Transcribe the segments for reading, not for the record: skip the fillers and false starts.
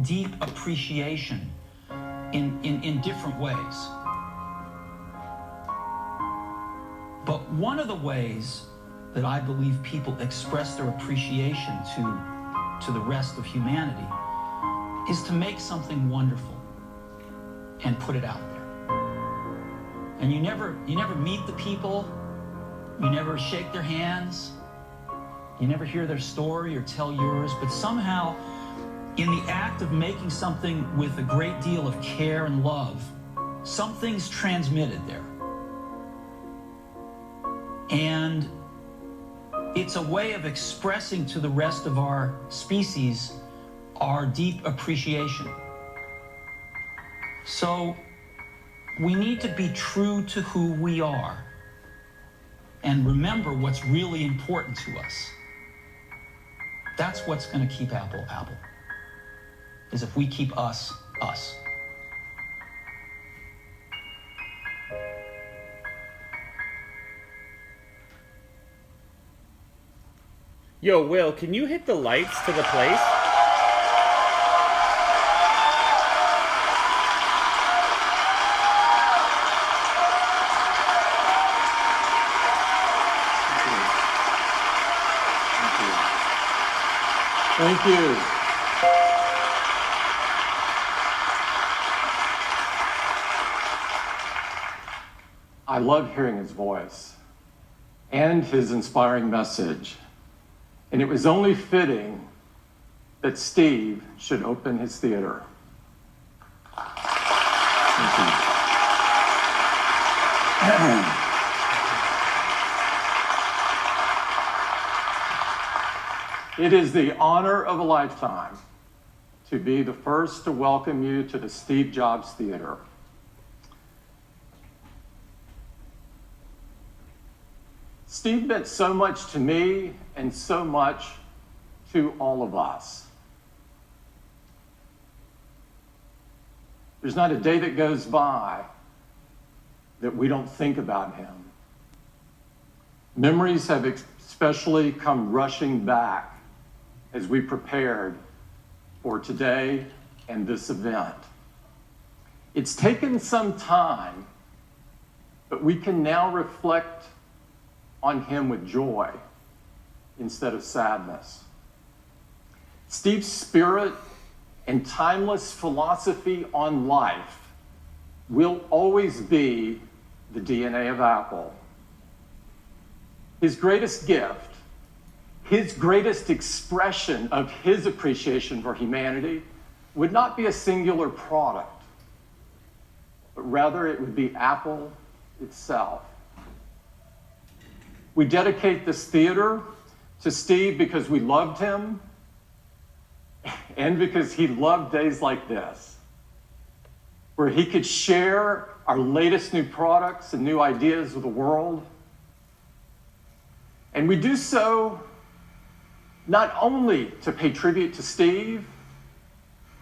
deep appreciation in different ways. But one of the ways that I believe people express their appreciation to the rest of humanity is to make something wonderful and put it out there. And you never meet the people, you never shake their hands, you never hear their story or tell yours, but somehow in the act of making something with a great deal of care and love, something's transmitted there. And it's a way of expressing to the rest of our species our deep appreciation. So we need to be true to who we are and remember what's really important to us. That's what's going to keep Apple, Apple, is if we keep us, us. Yo, Will, can you hit the lights to the place? Thank you. I love hearing his voice and his inspiring message. And it was only fitting that Steve should open his theater. Thank you. It is the honor of a lifetime to be the first to welcome you to the Steve Jobs Theater. Steve meant so much to me and so much to all of us. There's not a day that goes by that we don't think about him. Memories have especially come rushing back as we prepared for today and this event. It's taken some time, but we can now reflect on him with joy instead of sadness. Steve's spirit and timeless philosophy on life will always be the DNA of Apple. His greatest gift, his greatest expression of his appreciation for humanity would not be a singular product, but rather it would be Apple itself. We dedicate this theater to Steve because we loved him and because he loved days like this, where he could share our latest new products and new ideas with the world. And we do so not only to pay tribute to Steve,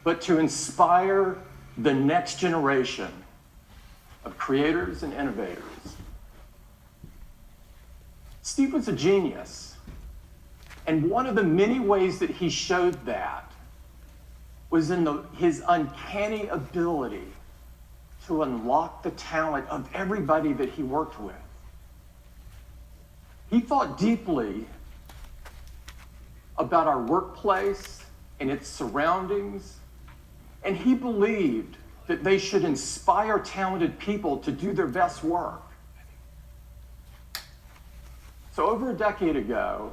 but to inspire the next generation of creators and innovators. Steve was a genius, and one of the many ways that he showed that was in his uncanny ability to unlock the talent of everybody that he worked with. He thought deeply about our workplace and its surroundings, and he believed that they should inspire talented people to do their best work. So over a decade ago,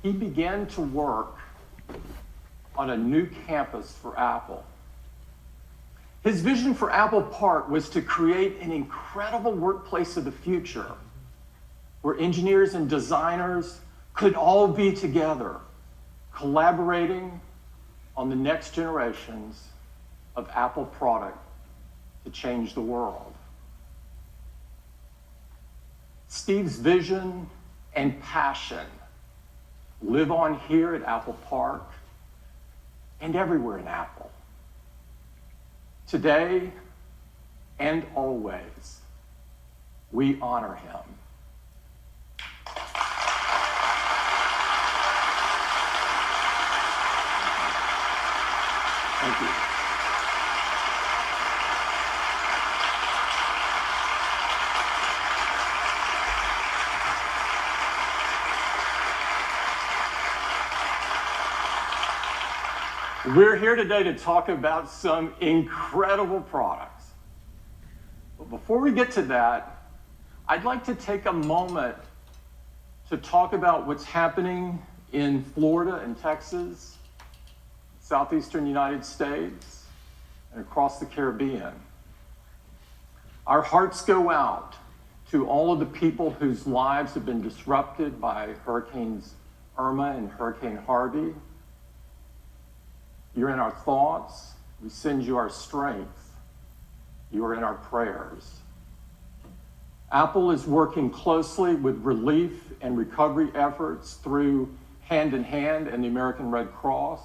he began to work on a new campus for Apple. His vision for Apple Park was to create an incredible workplace of the future where engineers and designers could all be together, collaborating on the next generations of Apple product to change the world. Steve's vision and passion live on here at Apple Park and everywhere in Apple. Today and always, we honor him. Thank you. We're here today to talk about some incredible products. But before we get to that, I'd like to take a moment to talk about what's happening in Florida and Texas, southeastern United States, and across the Caribbean. Our hearts go out to all of the people whose lives have been disrupted by Hurricanes Irma and Hurricane Harvey. You're in our thoughts. We send you our strength. You are in our prayers. Apple is working closely with relief and recovery efforts through Hand in Hand and the American Red Cross.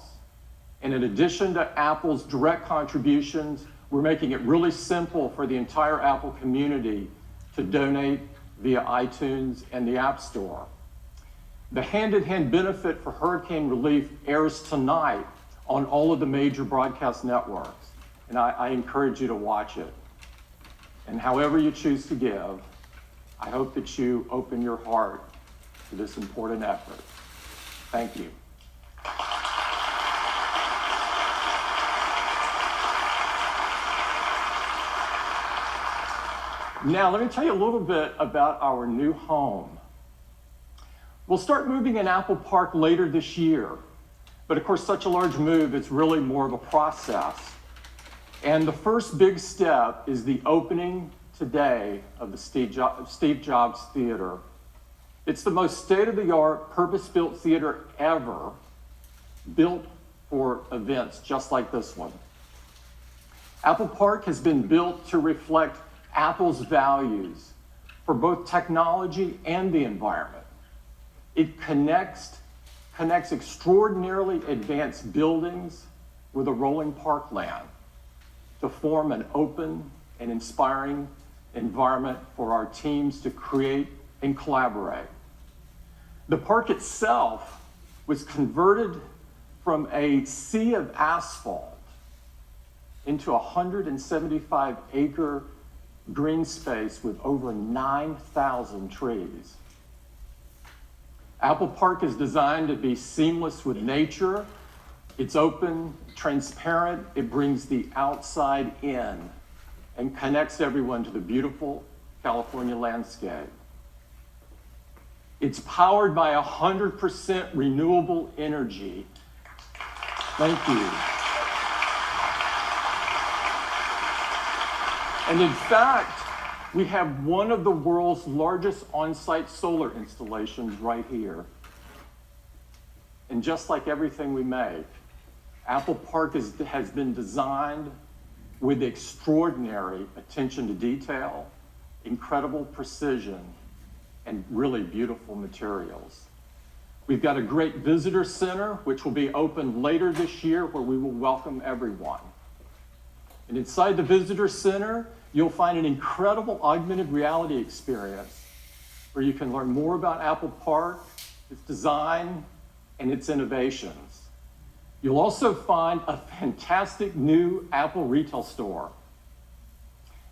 And in addition to Apple's direct contributions, we're making it really simple for the entire Apple community to donate via iTunes and the App Store. The Hand in Hand benefit for hurricane relief airs tonight on all of the major broadcast networks. And I encourage you to watch it. And however you choose to give, I hope that you open your heart to this important effort. Thank you. Now, let me tell you a little bit about our new home. We'll start moving in Apple Park later this year. But of course, such a large move, it's really more of a process. And the first big step is the opening today of the Steve Jobs Theater. It's the most state-of-the-art, purpose-built theater ever, built for events just like this one. Apple Park has been built to reflect Apple's values for both technology and the environment. It connects extraordinarily advanced buildings with a rolling parkland to form an open and inspiring environment for our teams to create and collaborate. The park itself was converted from a sea of asphalt into a 175-acre green space with over 9,000 trees. Apple Park is designed to be seamless with nature. It's open, transparent. It brings the outside in and connects everyone to the beautiful California landscape. It's powered by 100% renewable energy. Thank you. And in fact, we have one of the world's largest on-site solar installations right here. And just like everything we make, Apple Park has been designed with extraordinary attention to detail, incredible precision, and really beautiful materials. We've got a great visitor center, which will be open later this year, where we will welcome everyone. And inside the visitor center, you'll find an incredible augmented reality experience where you can learn more about Apple Park, its design, and its innovations. You'll also find a fantastic new Apple retail store.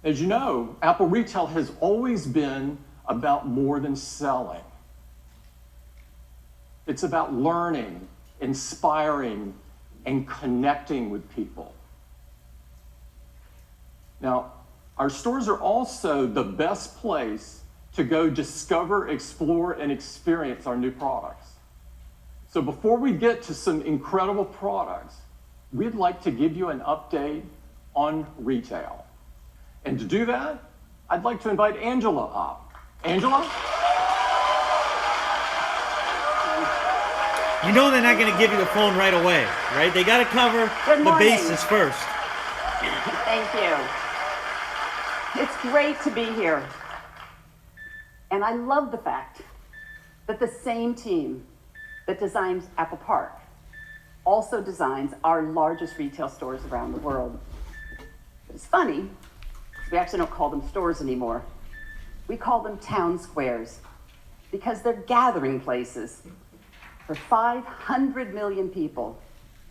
As you know, Apple Retail has always been about more than selling. It's about learning, inspiring, and connecting with people. Now, our stores are also the best place to go discover, explore, and experience our new products. So before we get to some incredible products, we'd like to give you an update on retail. And to do that, I'd like to invite Angela up. Angela? You know they're not going to give you the phone right away, right? They got to cover the bases first. Thank you. It's great to be here. And I love the fact that the same team that designs Apple Park also designs our largest retail stores around the world. It's funny, we actually don't call them stores anymore. We call them town squares because they're gathering places for 500 million people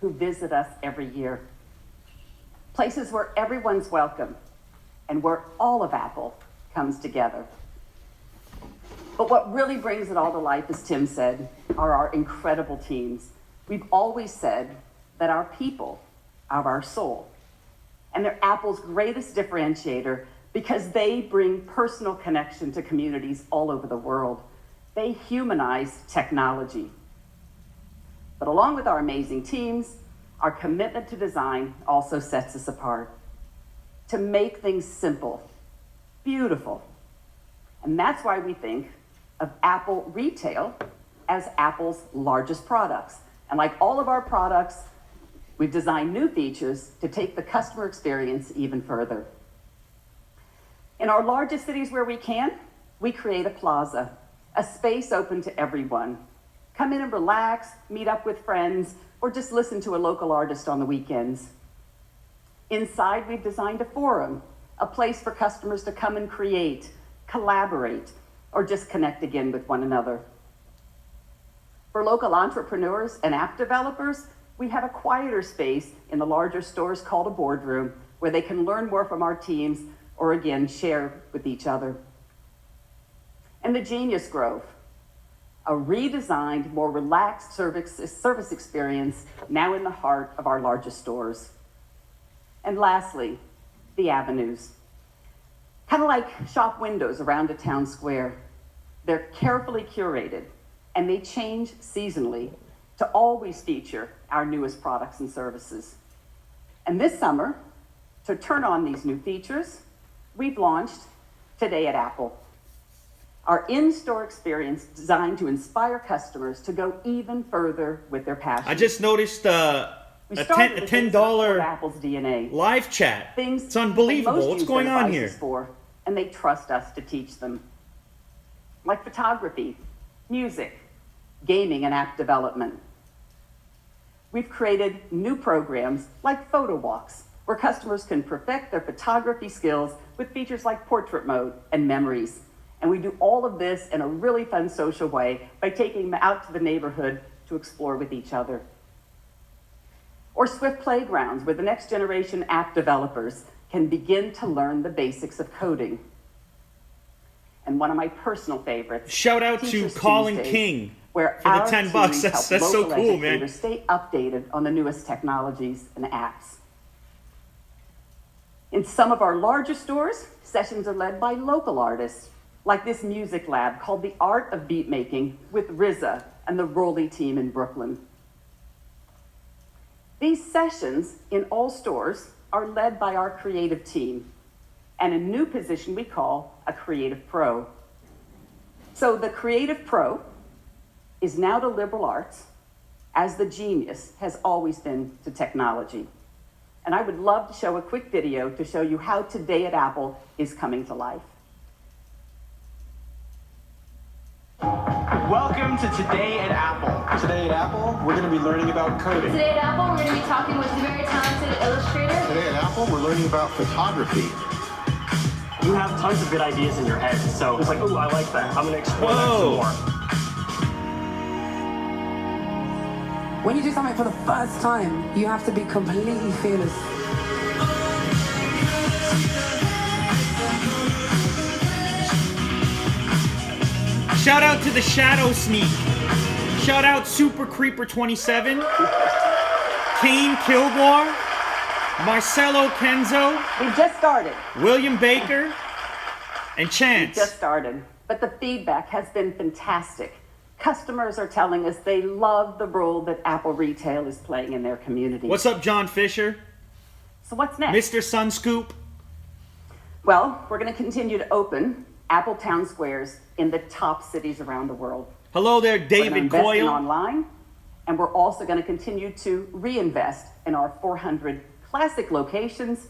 who visit us every year. places where everyone's welcome and where all of Apple comes together. But what really brings it all to life, as Tim said, are our incredible teams. We've always said that our people are our soul, and they're Apple's greatest differentiator because they bring personal connection to communities all over the world. They humanize technology. But along with our amazing teams, our commitment to design also sets us apart. To make things simple, beautiful. And that's why we think of Apple Retail as Apple's largest products. And like all of our products, we've designed new features to take the customer experience even further. In our largest cities where we can, we create a plaza, a space open to everyone. Come in and relax, meet up with friends, or just listen to a local artist on the weekends. Inside, we've designed a forum, a place for customers to come and create, collaborate, or just connect again with one another. For local entrepreneurs and app developers, we have a quieter space in the larger stores called a boardroom where they can learn more from our teams or again, share with each other. And the Genius Grove, a redesigned, more relaxed service experience now in the heart of our largest stores. And lastly, the avenues. Kind of like shop windows around a town square. They're carefully curated and they change seasonally to always feature our newest products and services. And this summer, to turn on these new features, we've launched Today at Apple, our in-store experience designed to inspire customers to go even further with their passion. I just noticed a $10 Apple's DNA. live chat. Things It's unbelievable. most What's use going their on devices here? For, and they trust us to teach them. Like photography, music, gaming, and app development. We've created new programs like photo walks, where customers can perfect their photography skills with features like portrait mode and memories. And we do all of this in a really fun social way by taking them out to the neighborhood to explore with each other. Or Swift Playgrounds, where the next generation app developers can begin to learn the basics of coding. And one of my personal favorites. Shout out to Teachers Colin Tuesdays, King where for the our $10. teams That's help so local cool, man. educators stay updated on the newest technologies and apps. In some of our larger stores, sessions are led by local artists, like this music lab called The Art of Beat Making with RZA and the Rolly team in Brooklyn. These sessions in all stores are led by our creative team and a new position we call a creative pro. So the creative pro is now to liberal arts as the genius has always been to technology. And I would love to show a quick video to show you how Today at Apple is coming to life. Welcome to Today at Apple. Today at Apple, we're going to be learning about coding. Today at Apple, we're going to be talking with a very talented illustrator. Today at Apple, we're learning about photography. You have tons of good ideas in your head, so it's like, oh, I like that. I'm going to explore that some more. When you do something for the first time, you have to be completely fearless. Shout out to the Shadow Sneak. Shout out Super Creeper 27, Kane Kilgore, Marcelo Kenzo, We've just started. William Baker, and We've Chance. just started, but the feedback has been fantastic. Customers are telling us they love the role that Apple Retail is playing in their community. What's up, John Fisher? So what's next? Mr. Sunscoop? Well, we're going to continue to open Apple Town Squares in the top cities around the world. Hello there, We're going to David invest in Coyle. online, and we're also going to continue to reinvest in our 400 classic locations,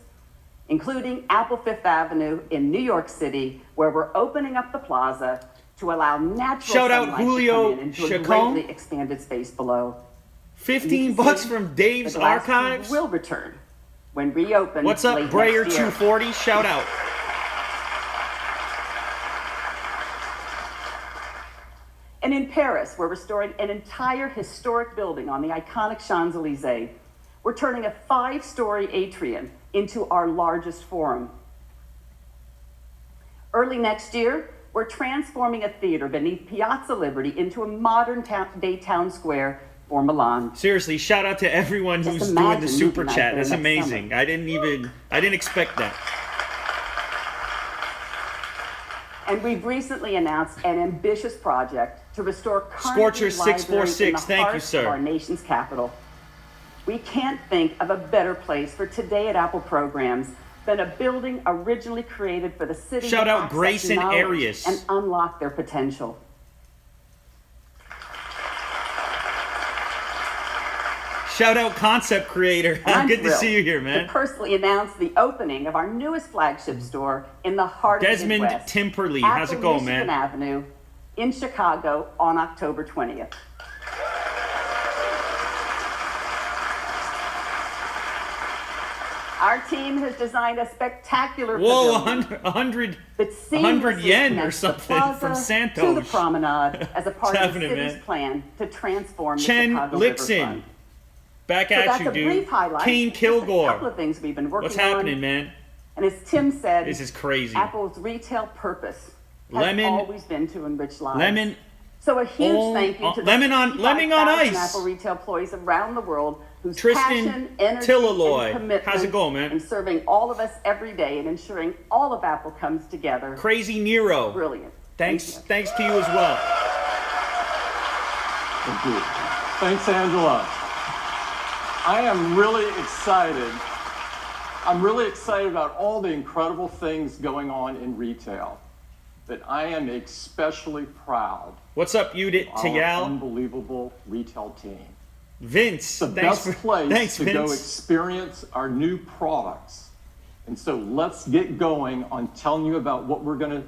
including Apple Fifth Avenue in New York City, where we're opening up the plaza to allow natural Shout out sunlight Julio to come in into a Chacon. greatly expanded space below. $15 from Dave's The Glass Cube Archives. will return when reopened. What's up, late Brayer next year. 240? Shout out. And in Paris, we're restoring an entire historic building on the iconic Champs-Élysées. We're turning a 5-story atrium into our largest forum. Early next year, we're transforming a theater beneath Piazza Liberty into a modern day town square for Milan. Seriously, shout out to everyone who's doing the super chat. That's amazing. I didn't expect that. And we've recently announced an ambitious project to restore Scorcher Carnegie Library 646. in the Thank heart you, sir. of our nation's capital. We can't think of a better place for Today at Apple programs than a building originally created for the city Shout to out access Grayson knowledge Arias. and unlock their potential. Shout out concept creator. And I'm Good to thrilled see you here, man. to personally announce the opening of our newest flagship store in the heart Desmond of the Midwest, Timperley. Apple How's it going, Michigan man? Avenue in Chicago on October 20th. Our team has designed a spectacular Whoa, pavilion 100 that 100 yen or connects the something plaza from Santos. to the promenade as a part of the happening, city's man? plan to transform the Chen Chicago Lixon. riverfront. Back So at that's you, a brief dude. highlight. Kane Just a couple Kilgore. of things we've been working What's happening, on. man? And as Tim said, This is crazy. Apple's retail purpose has Lemon- always been to enrich lives. Lemon. So a huge Oh, thank you to the lemon on 55,000 ice. Apple retail employees around the world whose Tristan passion, energy, Tillalloy. and commitment How's it going, man? in serving all of us every day and ensuring all of Apple comes together. Crazy Nero. Brilliant. Thanks Thank you. to you as well. Thank you. Thanks, Angela. I am really excited. I'm really excited about all the incredible things going on in retail. But I am especially proud What's up, Judith of our Tayal? unbelievable retail team. Vince. The Thanks best place thanks, to go Vince. experience our new products. And so let's get going on telling you about what we're going to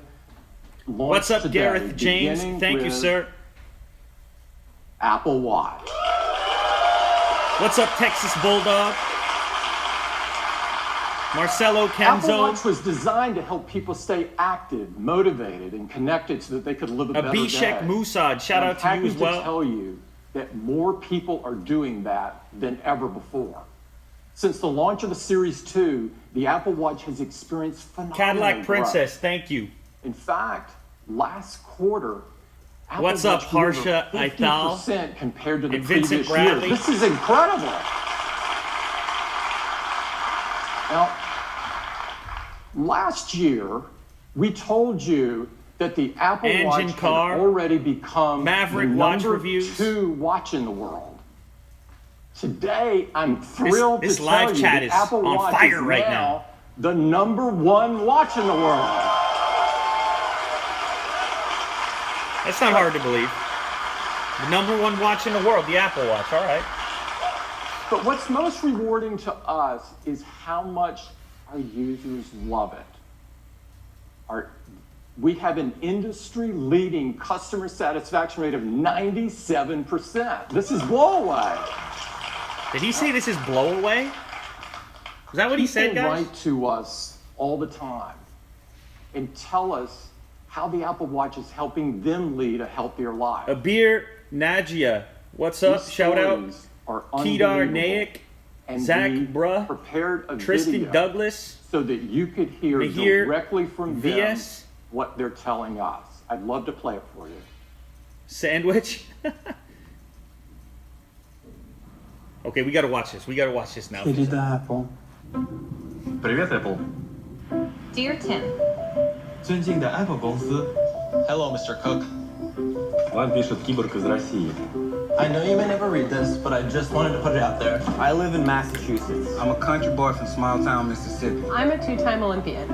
launch What's up, today, Gareth James? beginning Thank you, with sir. Apple Watch. What's up, Texas Bulldog? Marcelo Apple Kenzo. Watch was designed to help people stay active, motivated, and connected so that they could live a better day. Abhishek Musad. Shout out to you as I'm happy well. to tell you that more people are doing that than ever before. Since the launch of the Series 2, the Apple Watch has experienced phenomenal Cadillac Princess. growth. Thank you. In fact, last quarter, Apple What's up, Watch grew over Harsha Ithal? 50% compared to the And Vincent previous year. Bradley? This is incredible. Now, last year, we told you that the Apple Engine Watch car, had already become Maverick the watch number reviews. 2 watch in the world. Today, I'm thrilled This to live tell you chat that is Apple on Watch fire is right now now. the number 1 watch in the world. That's not hard to believe. The number 1 watch in the world, the Apple Watch. All right. But what's most rewarding to us is how much our users love it. We have an industry-leading customer satisfaction rate of 97%. This is blow away. Did he say this is blow away? Is that what he said, People guys? write to us all the time and tell us how the Apple Watch is helping them lead a healthier life. Abir Najia. What's up? These Shout out. stories are Kedar unbelievable. Naik. And Zach we Bruh, prepared a Tristan video Douglas. so that you could hear Mihir directly from them VS. what they're telling us. I'd love to play it for you. Sandwich. Okay, we gotta watch this. We gotta watch this now. Apple. Привет, Apple. Dear Tim, 尊敬的 Apple 公司 Hello, Mr. Cook. Вам пишет киборг из России. I know you may never read this, but I just wanted to put it out there. I live in Massachusetts. I'm a country boy from small town, Mississippi. I'm a 2-time Olympian.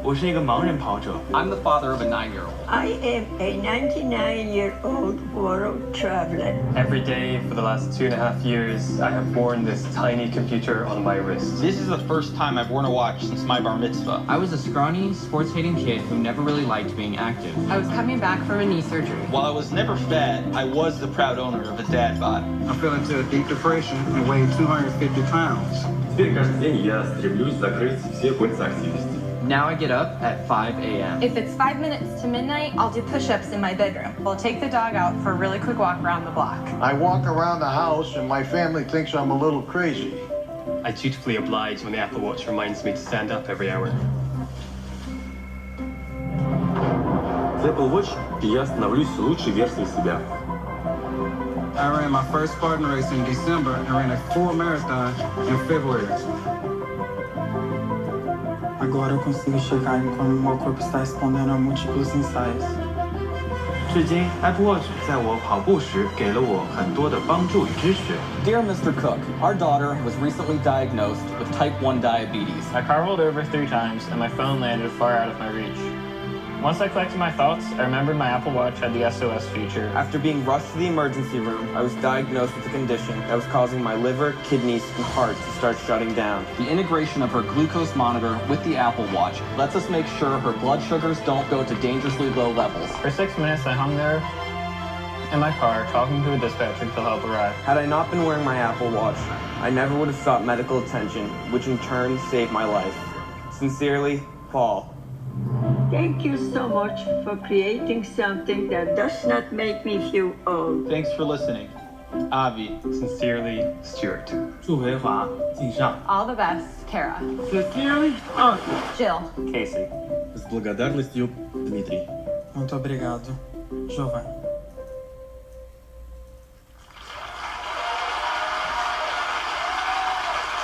我是一个盲人跑者。I'm the father of a 9-year-old. I am a 99-year-old world traveler. Every day for the last 2.5 years, I have worn this tiny computer on my wrist. This is the first time I've worn a watch since my bar mitzvah. I was a scrawny, sports-hating kid who never really liked being active. I was coming back from a knee surgery. While I was never fat, I was the proud owner of a dad bod. I fell into a deep depression and weighed 250 pounds. Теперь каждый день я стремлюсь закрыть все кольца активности. Now I get up at 5 a.m. If it's 5 minutes to midnight, I'll do push-ups in my bedroom. We'll take the dog out for a really quick walk around the block. I walk around the house and my family thinks I'm a little crazy. I dutifully oblige when the Apple Watch reminds me to stand up every hour. С Apple Watch я становлюсь лучшей версией себя. I ran my first Spartan race in December and ran a full marathon in February. Agora eu consigo chegar em como meu corpo está respondendo a múltiplos ensaios. 至今 Apple Watch 在我跑步时给了我很多的帮助与支持。 Dear Mr. Cook, our daughter was recently diagnosed with type 1 diabetes. I car rolled over 3 times and my phone landed far out of my reach. Once I collected my thoughts, I remembered my Apple Watch had the SOS feature. After being rushed to the emergency room, I was diagnosed with a condition that was causing my liver, kidneys, and heart to start shutting down. The integration of her glucose monitor with the Apple Watch lets us make sure her blood sugars don't go to dangerously low levels. For 6 minutes, I hung there in my car, talking to a dispatcher until help arrived. Had I not been wearing my Apple Watch, I never would have sought medical attention, which in turn saved my life. Sincerely, Paul. Thank you so much for creating something that does not make me feel old. Thanks for listening. Avi. Sincerely, Stuart. 祝维华敬上。 All the best, Kara. Sincerely, Jill. Casey. С благодарностью, Дмитрий. Muito obrigado, Giovanni.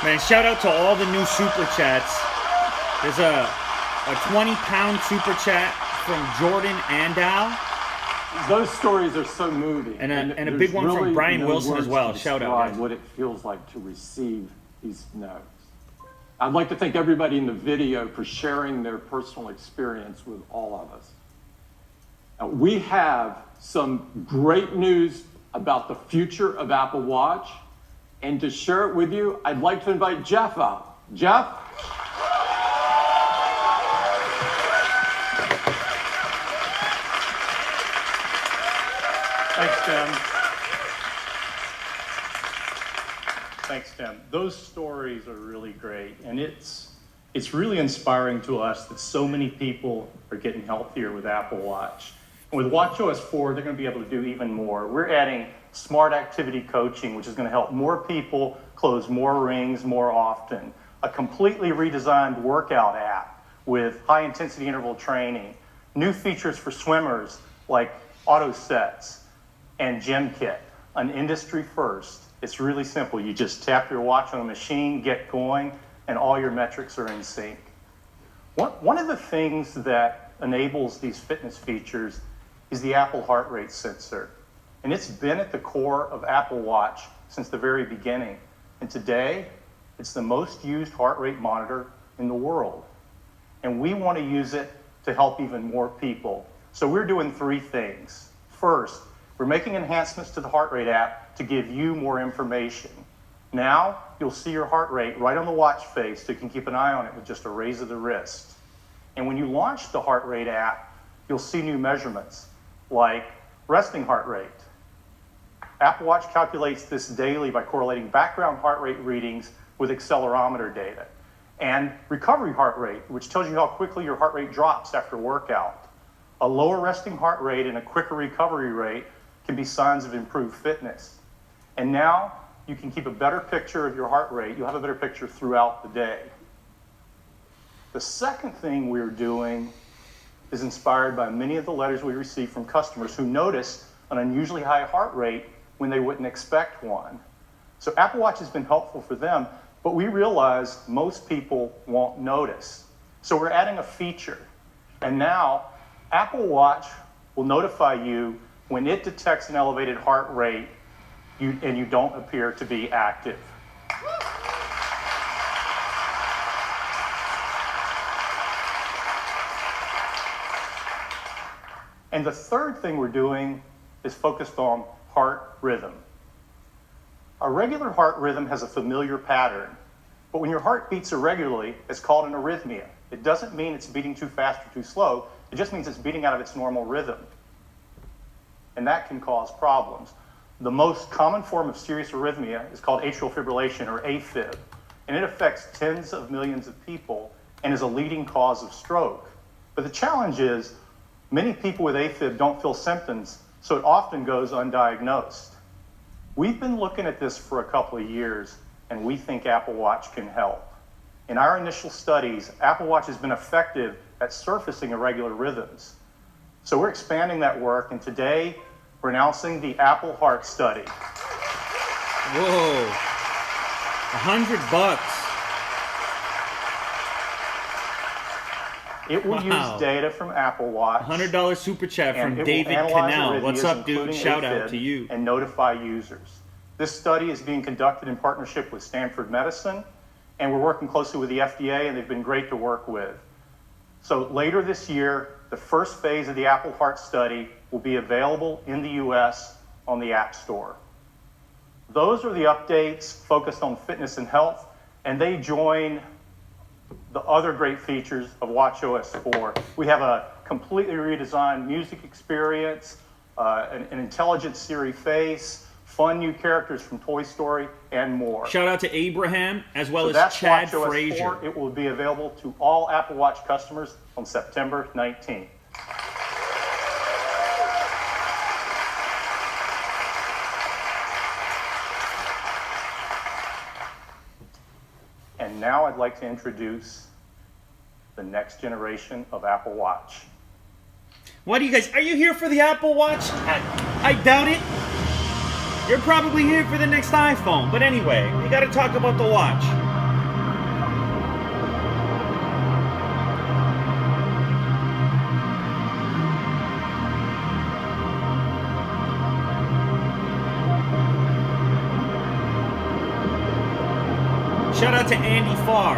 Man, shout out to all the new super chats. There's a 20-pound super chat from Jordan Andal. Those stories are so moving. And a there's big one from really Brian no Wilson as words well. to Shout out, describe guys. what it feels like to receive these notes. I'd like to thank everybody in the video for sharing their personal experience with all of us. Now, we have some great news about the future of Apple Watch. And to share it with you, I'd like to invite Jeff up. Jeff? Thanks, Tim. Thanks, Tim. Those stories are really great, and it's really inspiring to us that so many people are getting healthier with Apple Watch. And with watchOS 4, they're going to be able to do even more. We're adding smart activity coaching, which is going to help more people close more rings more often. A completely redesigned workout app with high-intensity interval training. New features for swimmers like auto sets and Gym Kit, an industry first. It's really simple. You just tap your watch on a machine, get going, and all your metrics are in sync. One of the things that enables these fitness features is the Apple heart rate sensor. And it's been at the core of Apple Watch since the very beginning. And today, it's the most used heart rate monitor in the world. And we want to use it to help even more people. So we're doing 3 things. First, we're making enhancements to the heart rate app to give you more information. Now, you'll see your heart rate right on the watch face so you can keep an eye on it with just a raise of the wrist. And when you launch the heart rate app, you'll see new measurements like resting heart rate. Apple Watch calculates this daily by correlating background heart rate readings with accelerometer data. And recovery heart rate, which tells you how quickly your heart rate drops after workout. A lower resting heart rate and a quicker recovery rate can be signs of improved fitness. And now you can keep a better picture of your heart rate. You'll have a better picture throughout the day. The second thing we're doing is inspired by many of the letters we receive from customers who noticed an unusually high heart rate when they wouldn't expect one. So Apple Watch has been helpful for them, but we realize most people won't notice. So we're adding a feature. And now Apple Watch will notify you when it detects an elevated heart rate and you don't appear to be active. And the third thing we're doing is focused on heart rhythm. A regular heart rhythm has a familiar pattern, but when your heart beats irregularly, it's called an arrhythmia. It doesn't mean it's beating too fast or too slow, it just means it's beating out of its normal rhythm. And that can cause problems. The most common form of serious arrhythmia is called atrial fibrillation, or AFib, and it affects tens of millions of people and is a leading cause of stroke. But the challenge is many people with AFib don't feel symptoms, so it often goes undiagnosed. We've been looking at this for a couple of years, and we think Apple Watch can help. In our initial studies, Apple Watch has been effective at surfacing irregular rhythms. So we're expanding that work, and today we're announcing the Apple Heart Study. Whoa, $100. It will Wow. use data from Apple Watch. $100 super chat and from it will David analyze Canal. What's arrhythmias, up, dude? including Shout out AFib, to you. And notify users. This study is being conducted in partnership with Stanford Medicine, and we're working closely with the FDA, and they've been great to work with. So later this year, the first phase of the Apple Heart Study will be available in the US on the App Store. Those are the updates focused on fitness and health, and they join the other great features of watchOS 4. We have a completely redesigned music experience, an intelligent Siri face, fun new characters from Toy Story, and more. Shout out to Abraham as well So as that's Chad watchOS Frazier. 4. It will be available to all Apple Watch customers on September 19th. And now I'd like to introduce the next generation of Apple Watch. What do you guys, are you here for the Apple Watch? I doubt it. You're probably here for the next iPhone. But anyway, we got to talk about the watch. Shout out to Andy Farr.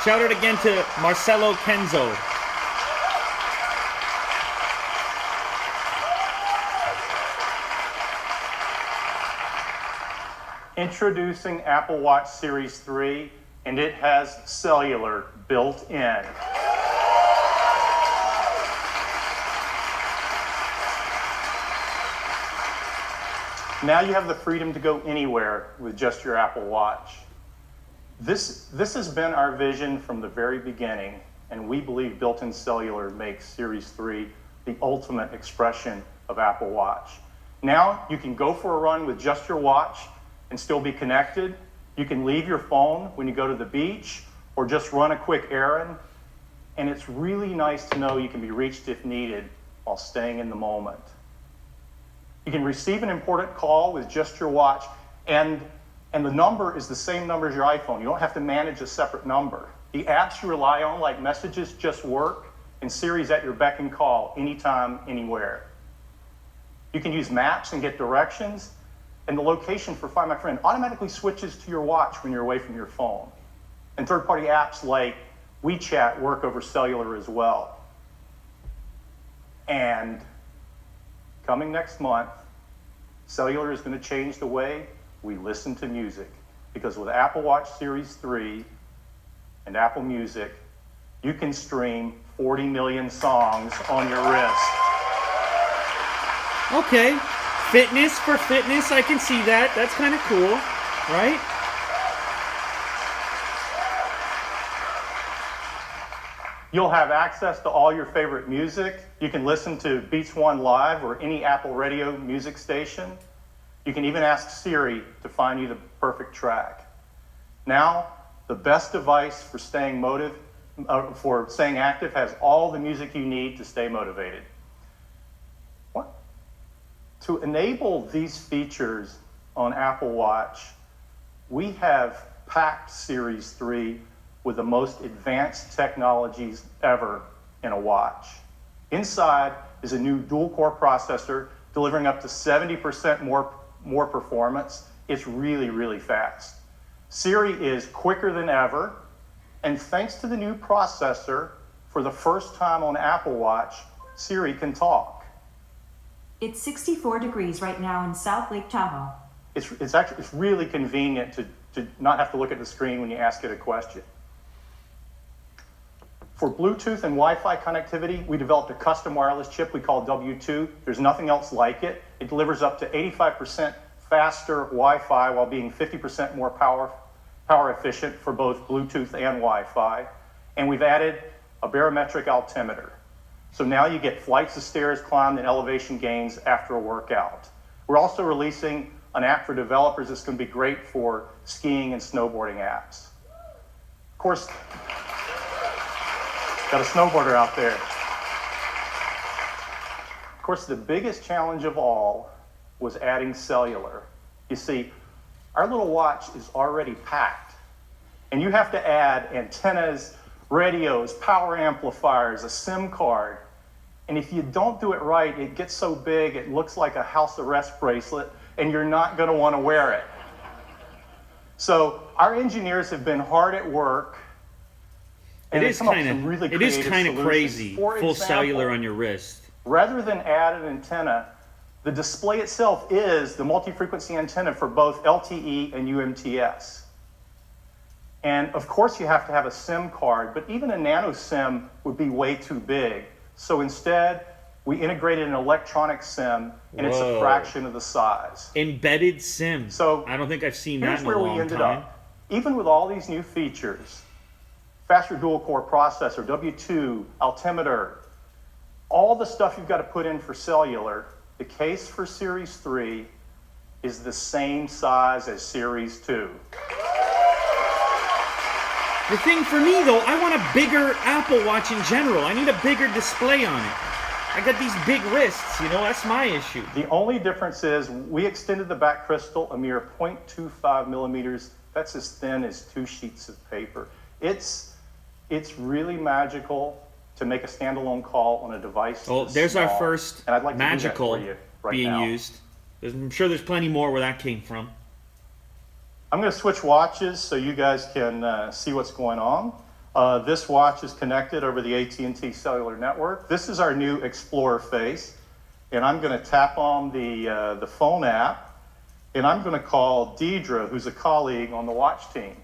Shout out again to Marcelo Kenzo. Introducing Apple Watch Series 3, and it has cellular built in. Now you have the freedom to go anywhere with just your Apple Watch. This has been our vision from the very beginning, and we believe built-in cellular makes Series 3 the ultimate expression of Apple Watch. Now you can go for a run with just your watch and still be connected. You can leave your phone when you go to the beach or just run a quick errand. And it's really nice to know you can be reached if needed while staying in the moment. You can receive an important call with just your watch, and the number is the same number as your iPhone. You don't have to manage a separate number. The apps you rely on, like Messages, just work, and Siri's at your beck and call anytime, anywhere. You can use maps and get directions, and the location for Find My Friend automatically switches to your watch when you're away from your phone. And third-party apps like WeChat work over cellular as well. And coming next month, cellular is going to change the way we listen to music. Because with Apple Watch Series 3 and Apple Music, you can stream 40 million songs on your wrist. Okay, fitness for fitness, I can see that. That's kind of cool, right? You'll have access to all your favorite music. You can listen to Beats One Live or any Apple Radio music station. You can even ask Siri to find you the perfect track. Now, the best device for staying active has all the music you need to stay motivated. To enable these features on Apple Watch, we have packed Series 3 with the most advanced technologies ever in a watch. Inside is a new dual-core processor delivering up to 70% more performance. It's really, really fast. Siri is quicker than ever, and thanks to the new processor, for the first time on Apple Watch, Siri can talk. It's 64 degrees right now in South Lake Tahoe. It's really convenient to not have to look at the screen when you ask it a question. For Bluetooth and Wi-Fi connectivity, we developed a custom wireless chip we call W2. There's nothing else like it. It delivers up to 85% faster Wi-Fi while being 50% more power efficient for both Bluetooth and Wi-Fi. And we've added a barometric altimeter. So now you get flights of stairs climbed and elevation gains after a workout. We're also releasing an app for developers that's going to be great for skiing and snowboarding apps. Of course, got a snowboarder out there. Of course, the biggest challenge of all was adding cellular. You see, our little watch is already packed, and you have to add antennas, radios, power amplifiers, a SIM card. And if you don't do it right, it gets so big it looks like a house arrest bracelet, and you're not going to want to wear it. So our engineers have been hard at work. It is kind of crazy, full cellular on your wrist. Rather than add an antenna, the display itself is the multi-frequency antenna for both LTE and UMTS. And of course you have to have a SIM card, but even a nano SIM would be way too big. So instead, we integrated an electronic SIM, and it's a fraction of the size. Embedded SIM. So I don't think I've seen that in a long time. Here's where we ended up. Even with all these new features, faster dual-core processor, W2, altimeter, all the stuff you've got to put in for cellular, the case for Series 3 is the same size as Series 2. The thing for me, though, I want a bigger Apple Watch in general. I need a bigger display on it. I got these big wrists, you know, that's my issue. The only difference is we extended the back crystal a mere 0.25 millimeters. That's as thin as 2 sheets of paper. It's really magical to make a standalone call on a device. Oh, there's small. our first and I'd like magical to do that for you right being now. used. I'm sure there's plenty more where that came from. I'm going to switch watches so you guys can see what's going on. This watch is connected over the AT&T cellular network. This is our new Explorer face, and I'm going to tap on the phone app, and I'm going to call Deidre, who's a colleague on the watch team.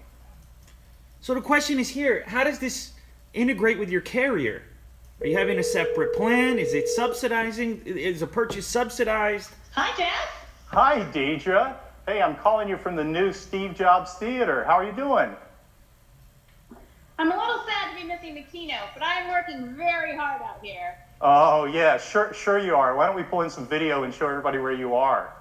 So the question is here, how does this integrate with your carrier? Are you having a separate plan? Is it subsidizing? Is the purchase subsidized? Hi, Jeff. Hi, Deidre. Hey, I'm calling you from the new Steve Jobs Theater. How are you doing? I'm a little sad to be missing the keynote, but I'm working very hard out here. Oh, yeah, sure you are. Why don't we pull in some video and show everybody where you are?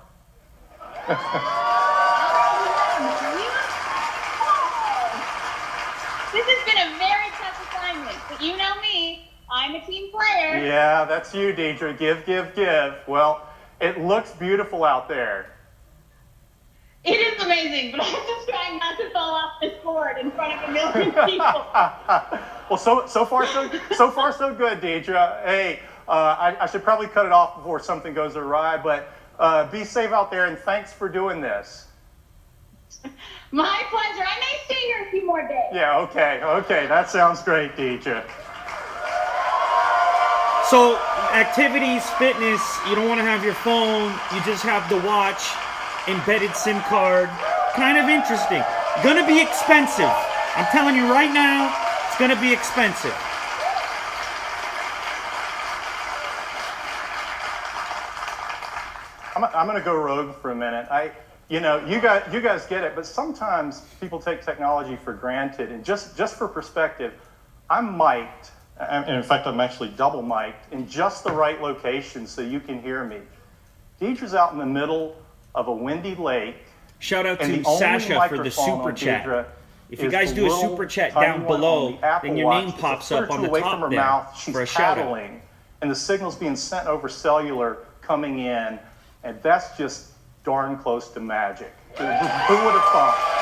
This has been a very tough assignment, but you know me. I'm a team player. Yeah, that's you, Deidre. Give. Well, it looks beautiful out there. It is amazing, but I'm just trying not to fall off this board in front of a million people. Well, so far so good, Deidre. Hey, I should probably cut it off before something goes awry, but be safe out there, and thanks for doing this. My pleasure. I may stay here a few more days. Yeah, okay. That sounds great, Deidre. So, activities, fitness, you don't want to have your phone, you just have the watch, embedded SIM card. Kind of interesting. Gonna be expensive. I'm telling you right now, it's gonna be expensive. I'm gonna go rogue for a minute. You guys get it, but sometimes people take technology for granted, and just for perspective, I'm mic'd, and in fact, I'm actually double mic'd in just the right location so you can hear me. Deidre's out in the middle of a windy lake. Shout out to Sasha for the super chat. If you guys do a super chat down below, then your name pops up on the top there for a shout out. And the signal's being sent over cellular coming in, and that's just darn close to magic. Who would have thought?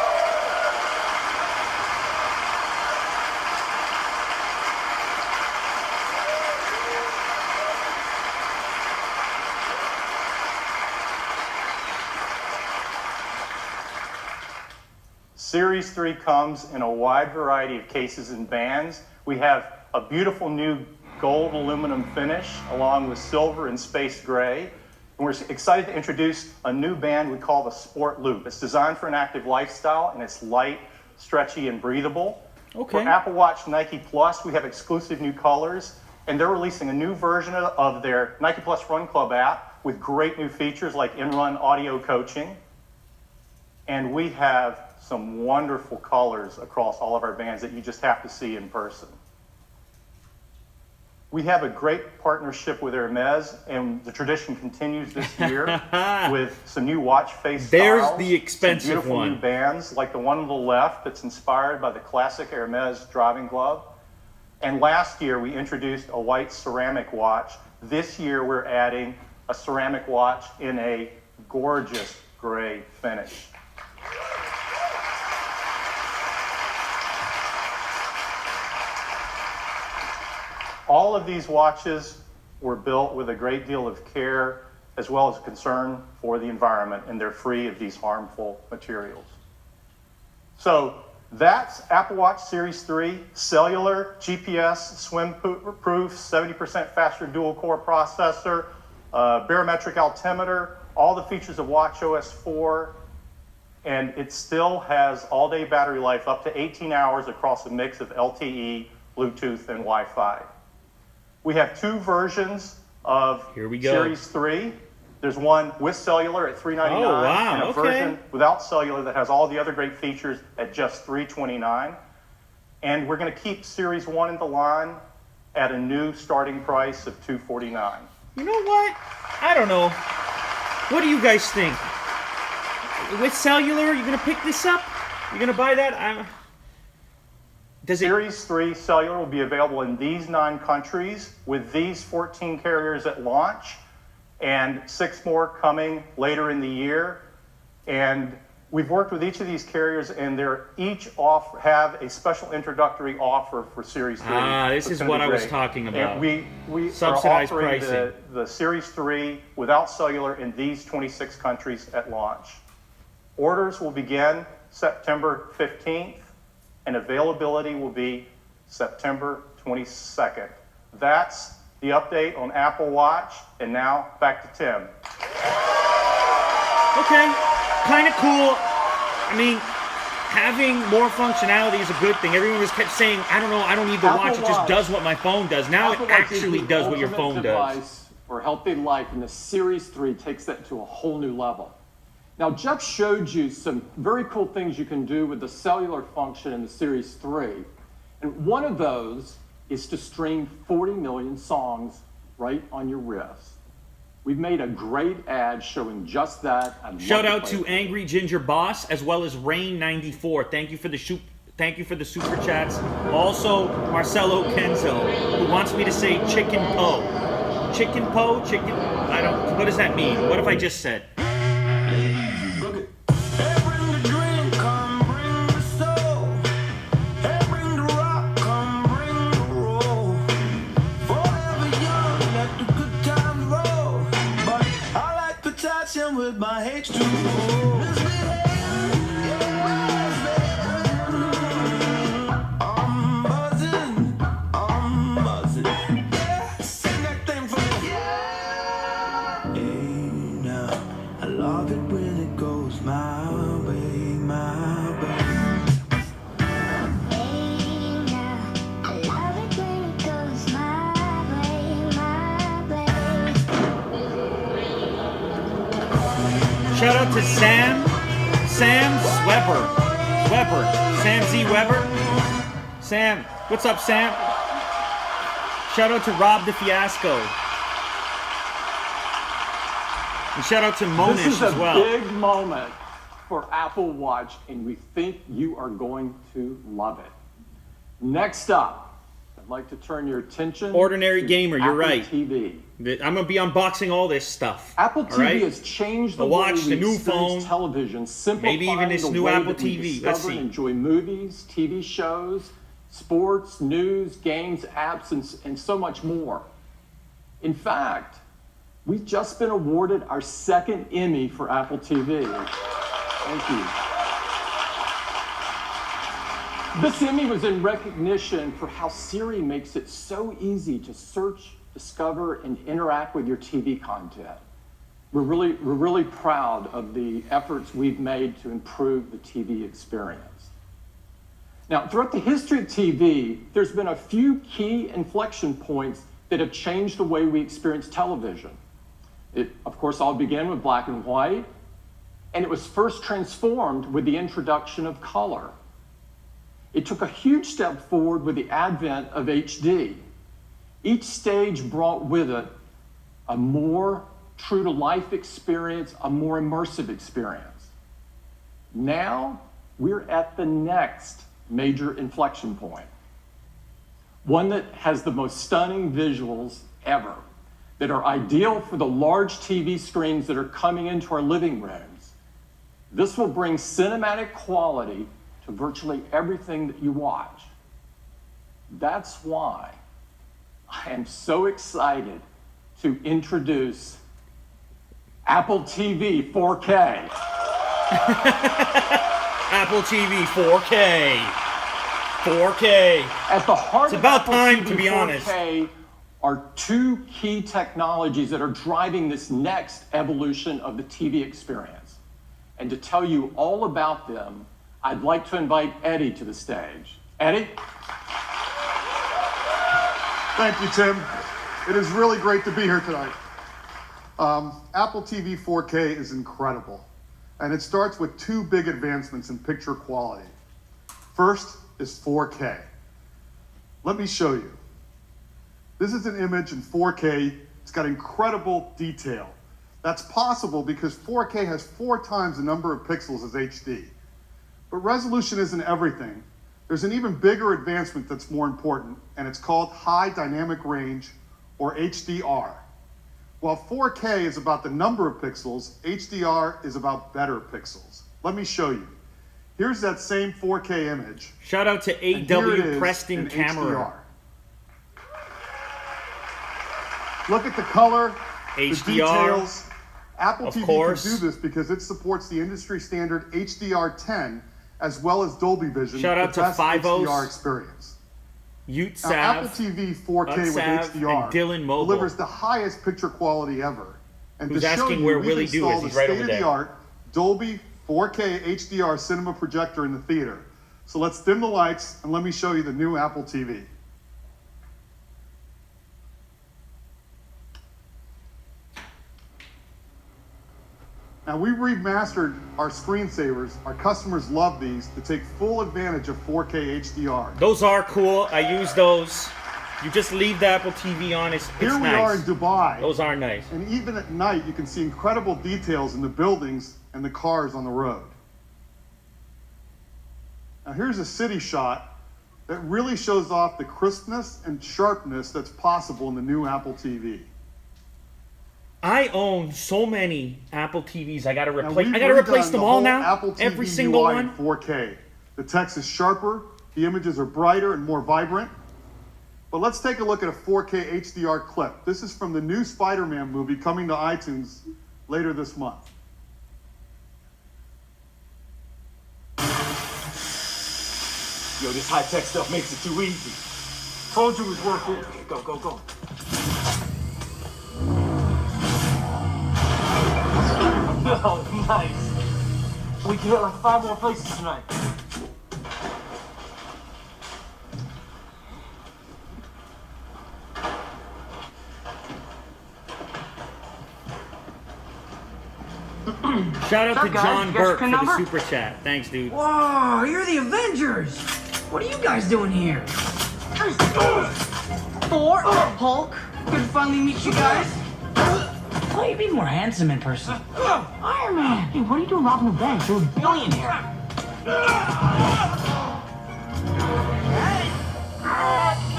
Series 3 comes in a wide variety of cases and bands. We have a beautiful new gold aluminum finish along with silver and space gray. And we're excited to introduce a new band we call the Sport Loop. It's designed for an active lifestyle, and it's light, stretchy, and breathable. Okay. For Apple Watch Nike Plus, we have exclusive new colors, and they're releasing a new version of their Nike Plus Run Club app with great new features like in-run audio coaching. And we have some wonderful colors across all of our bands that you just have to see in person. We have a great partnership with Hermes, and the tradition continues this year with some new watch face There's styles, the expensive some beautiful one. new bands, like the one on the left that's inspired by the classic Hermes driving glove. And last year, we introduced a white ceramic watch. This year, we're adding a ceramic watch in a gorgeous gray finish. All of these watches were built with a great deal of care as well as concern for the environment, and they're free of these harmful materials. So that's Apple Watch Series 3, cellular, GPS, swim-proof, 70% faster dual-core processor, barometric altimeter, all the features of watchOS 4, and it still has all-day battery life up to 18 hours across a mix of LTE, Bluetooth, and Wi-Fi. We have two versions of Series 3. There's one with cellular at $399 and a version without cellular that has all the other great features at just $329. And we're going to keep Series 1 in the line at a new starting price of $249. You know what? I don't know. What do you guys think? With cellular, you going to pick this up? You going to buy that? Series 3 cellular will be available in these 9 countries with these 14 carriers at launch and 6 more coming later in the year. And we've worked with each of these carriers, and they're each have a special introductory offer for Series 3. This is what I was talking about. And we subsidized are offering pricing. the Series 3 without cellular in these 26 countries at launch. Orders will begin September 15th. And availability will be September 22nd. That's the update on Apple Watch. And now back to Tim. Okay, kind of cool. I mean, having more functionality is a good thing. Everyone just kept saying, I don't know, I don't need the watch. It just does what my phone does. Now it actually does what your phone does. For healthy life, and the Series 3 takes that to a whole new level. Now, Jeff showed you some very cool things you can do with the cellular function in the Series 3. And one of those is to stream 40 million songs right on your wrist. We've made a great ad showing just that. Shout out to Angry Ginger Boss as well as Rain94. Thank you for the super chats. Also, Marcelo Kenzo, who wants me to say chicken po. Chicken po? Chicken? I don't. What does that mean? What if I just said? With my H2O. I'm buzzing. Yeah, sing that thing for me. Yeah. Hey, now, I love it when it goes my way, my way. Hey, now, I love it when it goes my way, my way. Shout out to Sam Weber. Sam Z. Weber. Sam, what's up, Sam? Shout out to Rob the Fiasco. And shout out to Monish as well. This is a big moment for Apple Watch, and we think you are going to love it. Next up, I'd like to turn your attention Ordinary to Gamer, you're Apple right. TV. I'm going to be unboxing all this stuff. Apple TV has changed the watch, way the we new experience phone, television, simplifying maybe even this the new way Apple that we TV. Let's discover see. and enjoy movies, TV shows, sports, news, games, apps, and so much more. In fact, we've just been awarded our 2nd Emmy for Apple TV. Thank you. This Emmy was in recognition for how Siri makes it so easy to search, discover, and interact with your TV content. We're really proud of the efforts we've made to improve the TV experience. Now, throughout the history of TV, there's been a few key inflection points that have changed the way we experience television. It, of course, all began with black and white, and it was first transformed with the introduction of color. It took a huge step forward with the advent of HD. Each stage brought with it a more true-to-life experience, a more immersive experience. Now, we're at the next major inflection point, one that has the most stunning visuals ever, that are ideal for the large TV screens that are coming into our living rooms. This will bring cinematic quality to virtually everything that you watch. That's why I am so excited to introduce Apple TV 4K. Apple TV 4K. 4K. At the heart it's about of Apple time, TV to be 4K honest. Are two key technologies that are driving this next evolution of the TV experience. And to tell you all about them, I'd like to invite Eddie to the stage. Eddie? Thank you, Tim. It is really great to be here tonight. Apple TV 4K is incredible, and it starts with two big advancements in picture quality. First is 4K. Let me show you. This is an image in 4K. It's got incredible detail. That's possible because 4K has 4 times the number of pixels as HD. But resolution isn't everything. There's an even bigger advancement that's more important, and it's called high dynamic range, or HDR. While 4K is about the number of pixels, HDR is about better pixels. Let me show you. Here's that same 4K image. Shout out to AW Preston Camera. HDR. Look at the color, HDR, the details. Apple of TV course. can do this because it supports the industry standard HDR10 as well as Dolby Vision. Shout out the to best Fivos, HDR experience. Ute Now, Sav, Apple TV 4K with Sav, HDR and Dylan Mobile. delivers the highest picture quality ever. And Who's to show asking you, where we've Willie Do is. installed He's a right over there. state-of-the-art Dolby 4K HDR cinema projector in the theater. So let's dim the lights and let me show you the new Apple TV. Now, we remastered our screensavers. Our customers love these to take full advantage of 4K HDR. Those are cool. I use those. You just leave the Apple TV on. It's Here we nice. are in Dubai. Those are nice. And even at night, you can see incredible details in the buildings and the cars on the road. Now, here's a city shot that really shows off the crispness and sharpness that's possible in the new Apple TV. I own so many Apple TVs. I gotta Now, replace. we've I gotta replace redone them the all whole now. Apple TV Every single UI one. in 4K. The text is sharper, the images are brighter and more vibrant. But let's take a look at a 4K HDR clip. This is from the new Spider-Man movie coming to iTunes later this month. Yo, this high-tech stuff makes it too easy. Told you it was worth it. Okay, go, go, go. Oh, nice. We can hit like 5 more places tonight. Shout out What's to up, guys? John You guys Burke pin for the number? super chat. Thanks, dude. Whoa, you're the Avengers! What are you guys doing here? Thor, Hulk, good to finally meet you guys. Oh, you'd be more handsome in person. Iron Man! Hey, what are you doing robbing a bank? You're a billionaire.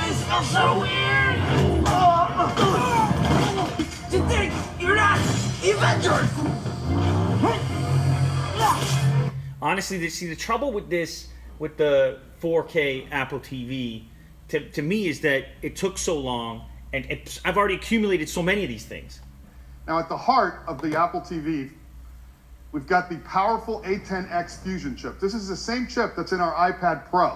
This feels so weird! To think you're not the Avengers! Honestly, the trouble with this, with the 4K Apple TV, to me is that it took so long, and I've already accumulated so many of these things. Now, at the heart of the Apple TV, we've got the powerful A10X Fusion chip. This is the same chip that's in our iPad Pro.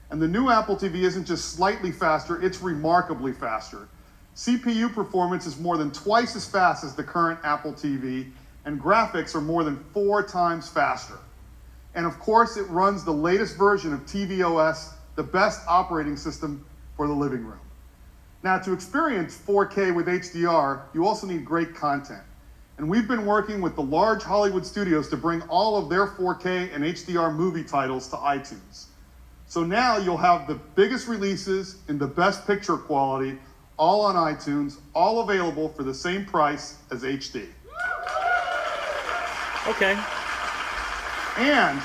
And the new Apple TV isn't just slightly faster, it's remarkably faster. CPU performance is more than twice as fast as the current Apple TV, and graphics are more than 4 times faster. And of course, it runs the latest version of tvOS, the best operating system for the living room. Now, to experience 4K with HDR, you also need great content. And we've been working with the large Hollywood studios to bring all of their 4K and HDR movie titles to iTunes. So now you'll have the biggest releases in the best picture quality, all on iTunes, all available for the same price as HD. Okay. And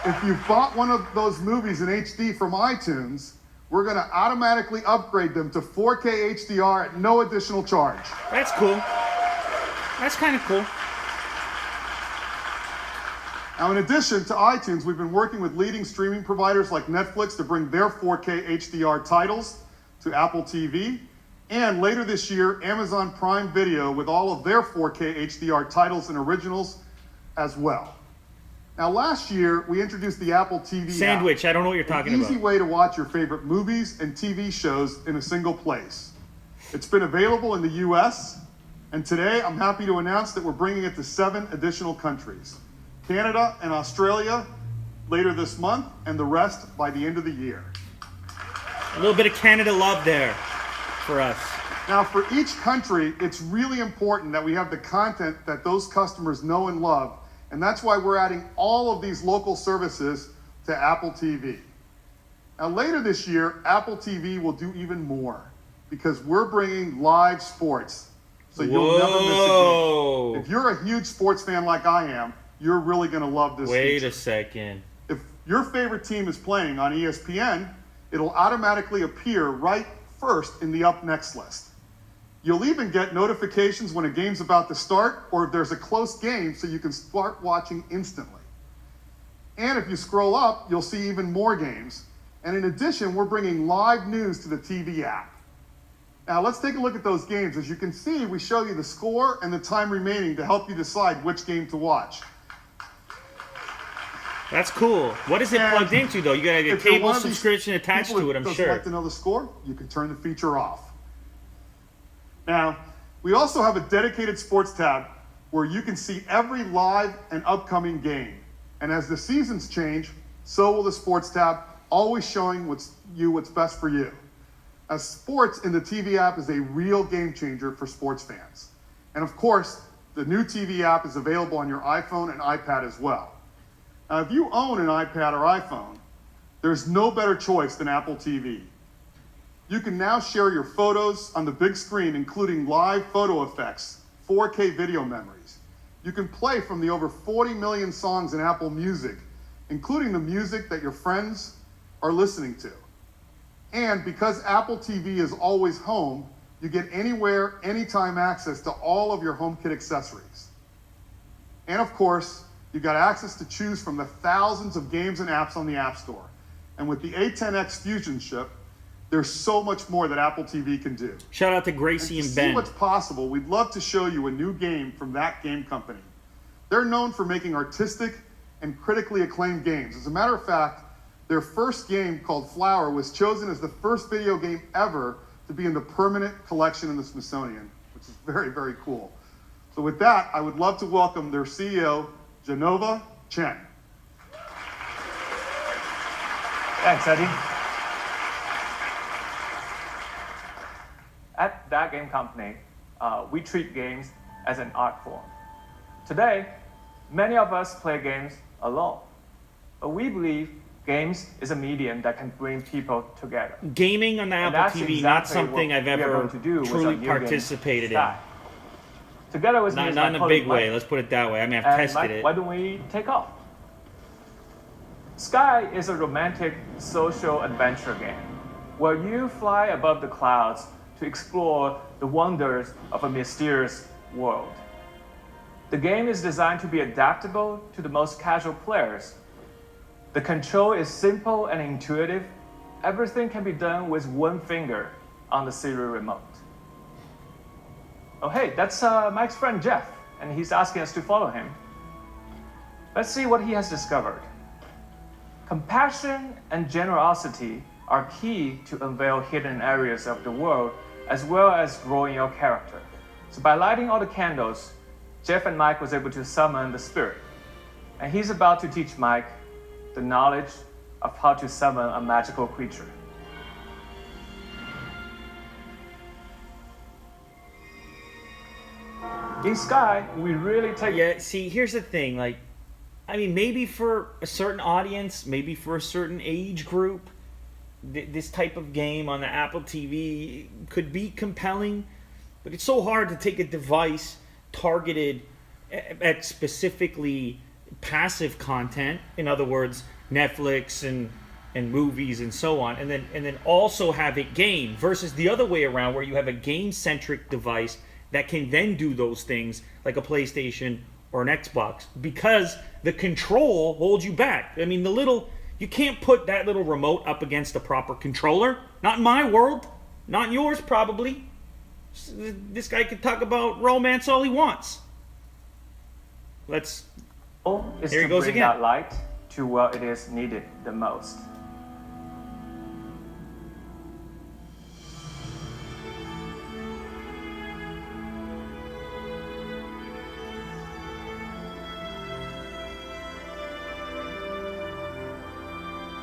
if you bought one of those movies in HD from iTunes, we're going to automatically upgrade them to 4K HDR at no additional charge. That's cool. That's kind of cool. Now, in addition to iTunes, we've been working with leading streaming providers like Netflix to bring their 4K HDR titles to Apple TV. And later this year, Amazon Prime Video with all of their 4K HDR titles and originals as well. Now, last year, we introduced the Apple TV Sandwich, app, I don't know what you're talking about. An easy way to watch your favorite movies and TV shows in a single place. It's been available in the US, and today I'm happy to announce that we're bringing it to 7 additional countries. Canada and Australia later this month, and the rest by the end of the year. A little bit of Canada love there for us. Now, for each country, it's really important that we have the content that those customers know and love, and that's why we're adding all of these local services to Apple TV. Now, later this year, Apple TV will do even more because we're bringing live sports, so you'll never miss a game. If you're a huge sports fan like I am, you're really going to love this Wait feature. a second. If your favorite team is playing on ESPN, it'll automatically appear right first in the Up Next list. You'll even get notifications when a game's about to start or if there's a close game so you can start watching instantly. And if you scroll up, you'll see even more games. And in addition, we're bringing live news to the TV app. Now let's take a look at those games. As you can see, we show you the score and the time remaining to help you decide which game to watch. That's cool. What is it plugged into, though? You got a cable subscription attached to it, I'm sure. If you'd like to know the score, you can turn the feature off. Now, we also have a dedicated sports tab where you can see every live and upcoming game. And as the seasons change, so will the sports tab, always showing what's best for you. As sports in the TV app is a real game changer for sports fans. And of course, the new TV app is available on your iPhone and iPad as well. Now, if you own an iPad or iPhone, there's no better choice than Apple TV. You can now share your photos on the big screen, including live photo effects, 4K video memories. You can play from the over 40 million songs in Apple Music, including the music that your friends are listening to. And because Apple TV is always home, you get anywhere, anytime access to all of your HomeKit accessories. And of course, you've got access to choose from the thousands of games and apps on the App Store. And with the A10X Fusion chip, there's so much more that Apple TV can do. Shout out to Gracie and Ben. To see what's possible, we'd love to show you a new game from that game company. They're known for making artistic and critically acclaimed games. As a matter of fact, their first game, called Flower, was chosen as the first video game ever to be in the permanent collection in the Smithsonian, which is very, very cool. So with that, I would love to welcome their CEO, Genova Chen. Thanks, Eddie. At that game company, we treat games as an art form. Today, many of us play games alone, but we believe games is a medium that can bring people together. Gaming on the Apple TV, not something I've ever truly participated in. Together with not in a big way, let's put it that way. I mean, I've tested it. Why don't we take off? Sky is a romantic social adventure game where you fly above the clouds to explore the wonders of a mysterious world. The game is designed to be adaptable to the most casual players. The control is simple and intuitive. Everything can be done with one finger on the Siri remote. Oh, hey, that's Mike's friend Jeff, and he's asking us to follow him. Let's see what he has discovered. Compassion and generosity are key to unveil hidden areas of the world, as well as growing your character. So by lighting all the candles, Jeff and Mike was able to summon the spirit. and he's about to teach Mike the knowledge of how to summon a magical creature. In Sky, we really take... Yeah, see, here's the thing, like, I mean, maybe for a certain audience, maybe for a certain age group, this type of game on the Apple TV could be compelling, but it's so hard to take a device targeted at specifically passive content, in other words, Netflix and movies and so on, and then also have it game, versus the other way around where you have a game-centric device that can then do those things like a PlayStation or an Xbox, because the control holds you back. I mean, you can't put that little remote up against a proper controller. Not in my world. Not in yours, probably. This guy could talk about romance all he wants. Is Here he to goes bring again. that light to where it is needed the most.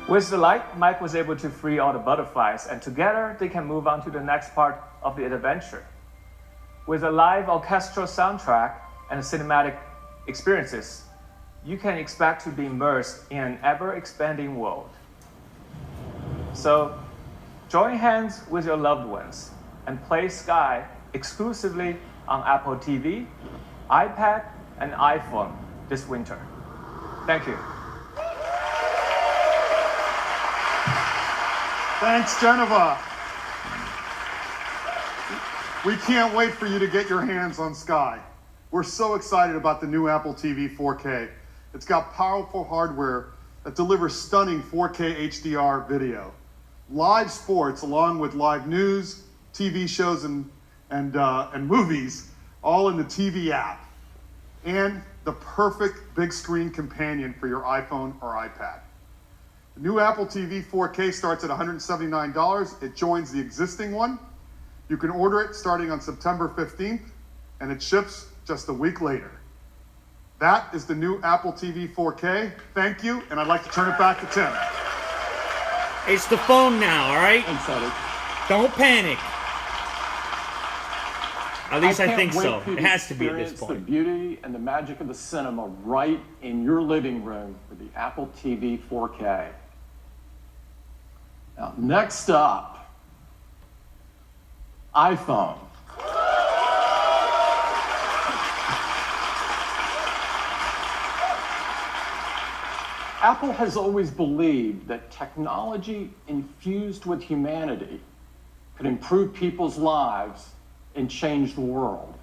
With the light, Mike was able to free all the butterflies, and together they can move on to the next part of the adventure. With a live orchestral soundtrack and cinematic experiences, you can expect to be immersed in an ever-expanding world. So, join hands with your loved ones and play Sky exclusively on Apple TV, iPad, and iPhone this winter. Thank you. Thanks, Geneva. We can't wait for you to get your hands on Sky. We're so excited about the new Apple TV 4K. It's got powerful hardware that delivers stunning 4K HDR video, live sports along with live news, TV shows, and movies, all in the TV app, and the perfect big screen companion for your iPhone or iPad. The new Apple TV 4K starts at $179. It joins the existing one. You can order it starting on September 15th, and it ships just a week later. That is the new Apple TV 4K. Thank you, and I'd like to turn it back to Tim. It's the phone now, all right? I'm sorry. Don't panic. At least I think can't so. wait for you It has to be at this experience the point. beauty and the magic of the cinema right in your living room with the Apple TV 4K. Now, next up, iPhone. Apple has always believed that technology infused with humanity could improve people's lives and change the world.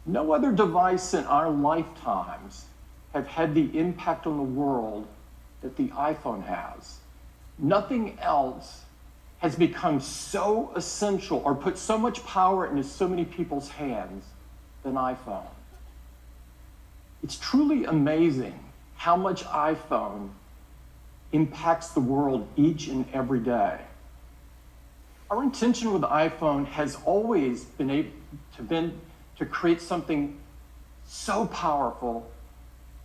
No other device in our lifetimes have had the impact on the world that the iPhone has. Nothing else has become so essential or put so much power into so many people's hands than iPhone. It's truly amazing how much iPhone impacts the world each and every day. Our intention with the iPhone has always been to create something so powerful,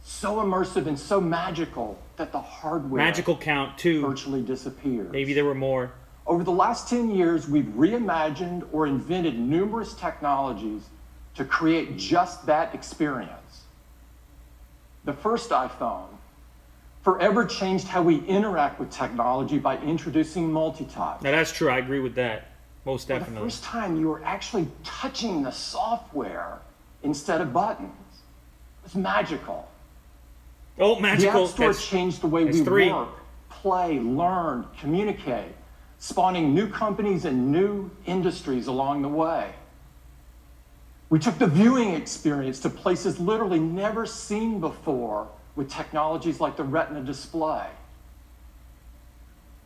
so immersive, and so magical that the hardware Magical count, too. virtually disappears. Maybe there were more. Over the last 10 years, we've reimagined or invented numerous technologies to create just that experience. The first iPhone forever changed how we interact with technology by introducing multi-touch. Now that's true. I agree with that. Most For the definitely. first time, you were actually touching the software instead of buttons. It was magical. Oh, magical. The App Store changed the way we work, play, learn, communicate, spawning new companies and new industries along the way. We took the viewing experience to places literally never seen before with technologies like the Retina display.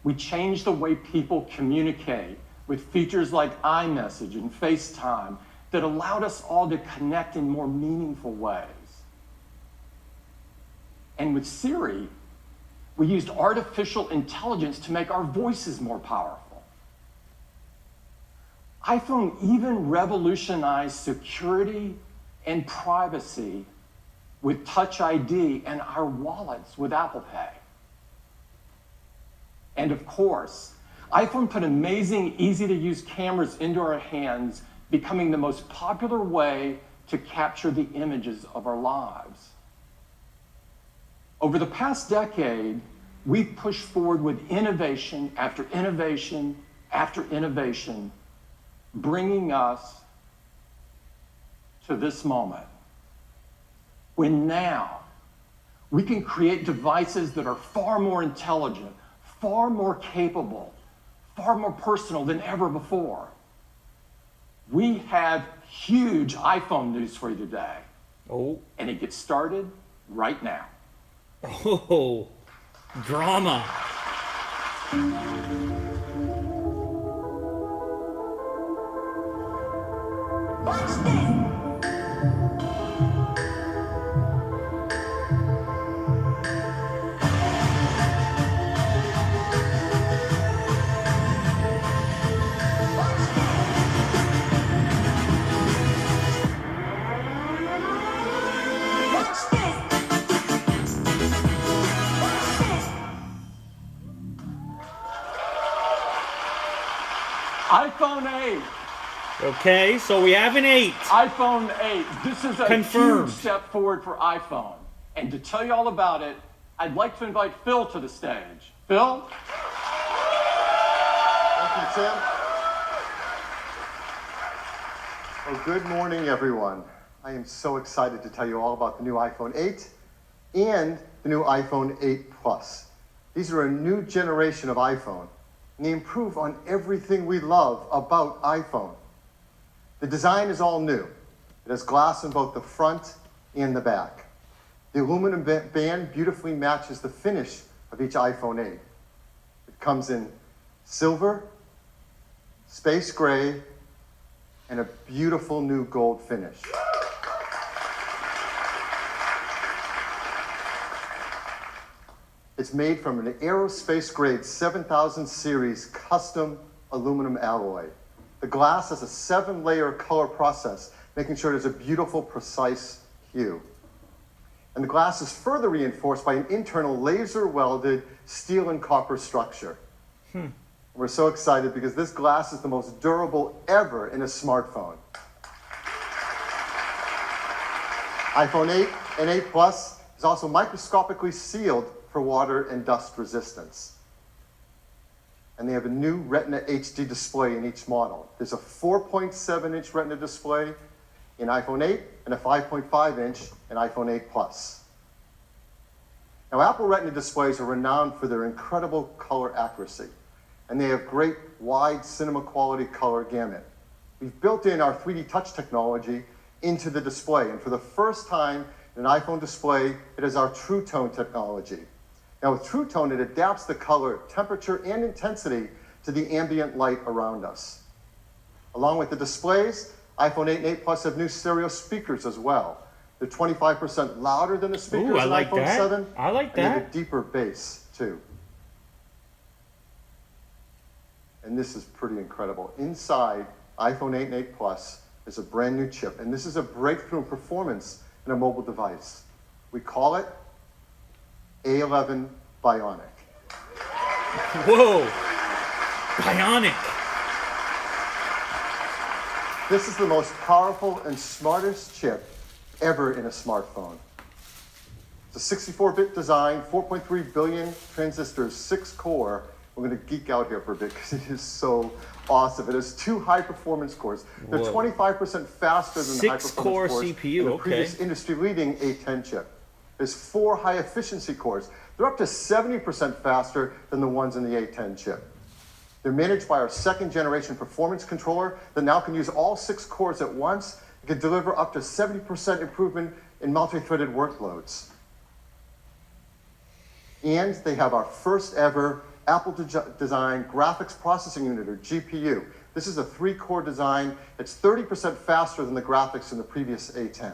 We changed the way people communicate with features like iMessage and FaceTime that allowed us all to connect in more meaningful ways. And with Siri, we used artificial intelligence to make our voices more powerful. iPhone even revolutionized security and privacy with Touch ID and our wallets with Apple Pay. And of course, iPhone put amazing, easy-to-use cameras into our hands, becoming the most popular way to capture the images of our lives. Over the past decade, we've pushed forward with innovation after innovation after innovation, bringing us to this moment, when now we can create devices that are far more intelligent, far more capable, far more personal than ever before. We have huge iPhone news for you today. Oh. And it gets started right now. Oh, drama. iPhone 8. Okay, so we have an 8. iPhone 8. This is a Confirmed. huge step forward for iPhone. And to tell you all about it, I'd like to invite Phil to the stage. Phil? Thank you, Tim. Well, good morning, everyone. I am so excited to tell you all about the new iPhone 8 and the new iPhone 8 Plus. These are a new generation of iPhone, and they improve on everything we love about iPhone. The design is all new. It has glass in both the front and the back. The aluminum band beautifully matches the finish of each iPhone 8. It comes in silver, space gray, and a beautiful new gold finish. It's made from an aerospace grade 7000 series custom aluminum alloy. The glass has a 7-layer color process, making sure it has a beautiful, precise hue. And the glass is further reinforced by an internal laser welded steel and copper structure. We're so excited because this glass is the most durable ever in a smartphone. iPhone 8 and 8 Plus is also microscopically sealed for water and dust resistance. And they have a new Retina HD display in each model. There's a 4.7-inch Retina display in iPhone 8 and a 5.5-inch in iPhone 8 Plus. Now, Apple Retina displays are renowned for their incredible color accuracy, and they have great wide cinema quality color gamut. We've built in our 3D touch technology into the display, and for the first time in an iPhone display, it has our True Tone technology. Now with True Tone, it adapts the color, temperature, and intensity to the ambient light around us. Along with the displays, iPhone 8 and 8 Plus have new stereo speakers as well. They're 25% louder than the speakers in iPhone 7. I like and they have that. a deeper bass, too. And this is pretty incredible. Inside iPhone 8 and 8 Plus is a brand new chip, and this is a breakthrough in performance in a mobile device. We call it A11 Bionic. Whoa! Bionic! This is the most powerful and smartest chip ever in a smartphone. It's a 64-bit design, 4.3 billion transistors, 6-core. We're going to geek out here for a bit because it is so awesome. It has 2 high-performance cores. They're 25% faster than the high-performance 6-core cores CPU, in the okay. previous industry-leading A10 chip. There's 4 high-efficiency cores. They're up to 70% faster than the ones in the A10 chip. They're managed by our 2nd-generation performance controller that now can use all 6 cores at once. It can deliver up to 70% improvement in multi-threaded workloads. And they have our first ever Apple design graphics processing unit, or GPU. This is a 3-core design. It's 30% faster than the graphics in the previous A10.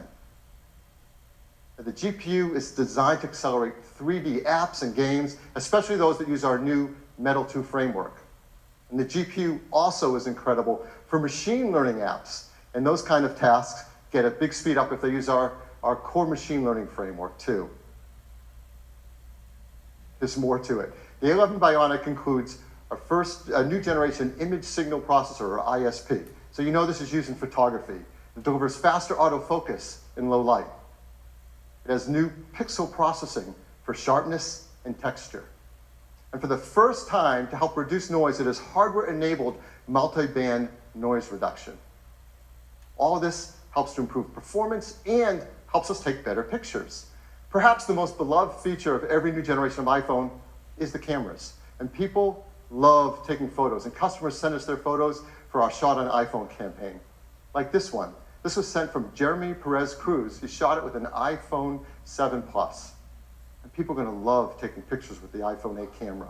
And the GPU is designed to accelerate 3D apps and games, especially those that use our new Metal 2 framework. And the GPU also is incredible for machine learning apps. And those kind of tasks get a big speed up if they use our our core machine learning framework too. There's more to it. The A11 Bionic includes our first new generation image signal processor, or ISP. So you know this is used in photography. It delivers faster autofocus in low light. It has new pixel processing for sharpness and texture. And for the first time, to help reduce noise, it has hardware-enabled multi-band noise reduction. All of this helps to improve performance and helps us take better pictures. Perhaps the most beloved feature of every new generation of iPhone is the cameras. And people love taking photos, and customers send us their photos for our Shot on iPhone campaign. Like this one. This was sent from Jeremy Perez Cruz. He shot it with an iPhone 7 Plus. And people are going to love taking pictures with the iPhone 8 camera.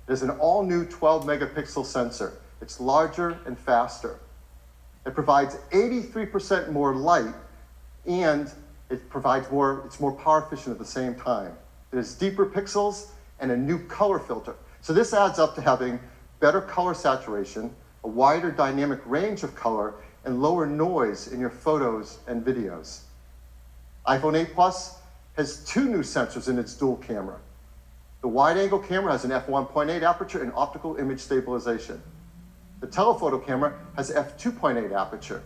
It is an all-new 12-megapixel sensor. It's larger and faster. It provides 83% more light, and it's more power efficient at the same time. It has deeper pixels and a new color filter. So this adds up to having better color saturation, a wider dynamic range of color, and lower noise in your photos and videos. iPhone 8 Plus has 2 new sensors in its dual camera. The wide-angle camera has an f1.8 aperture and optical image stabilization. The telephoto camera has f2.8 aperture.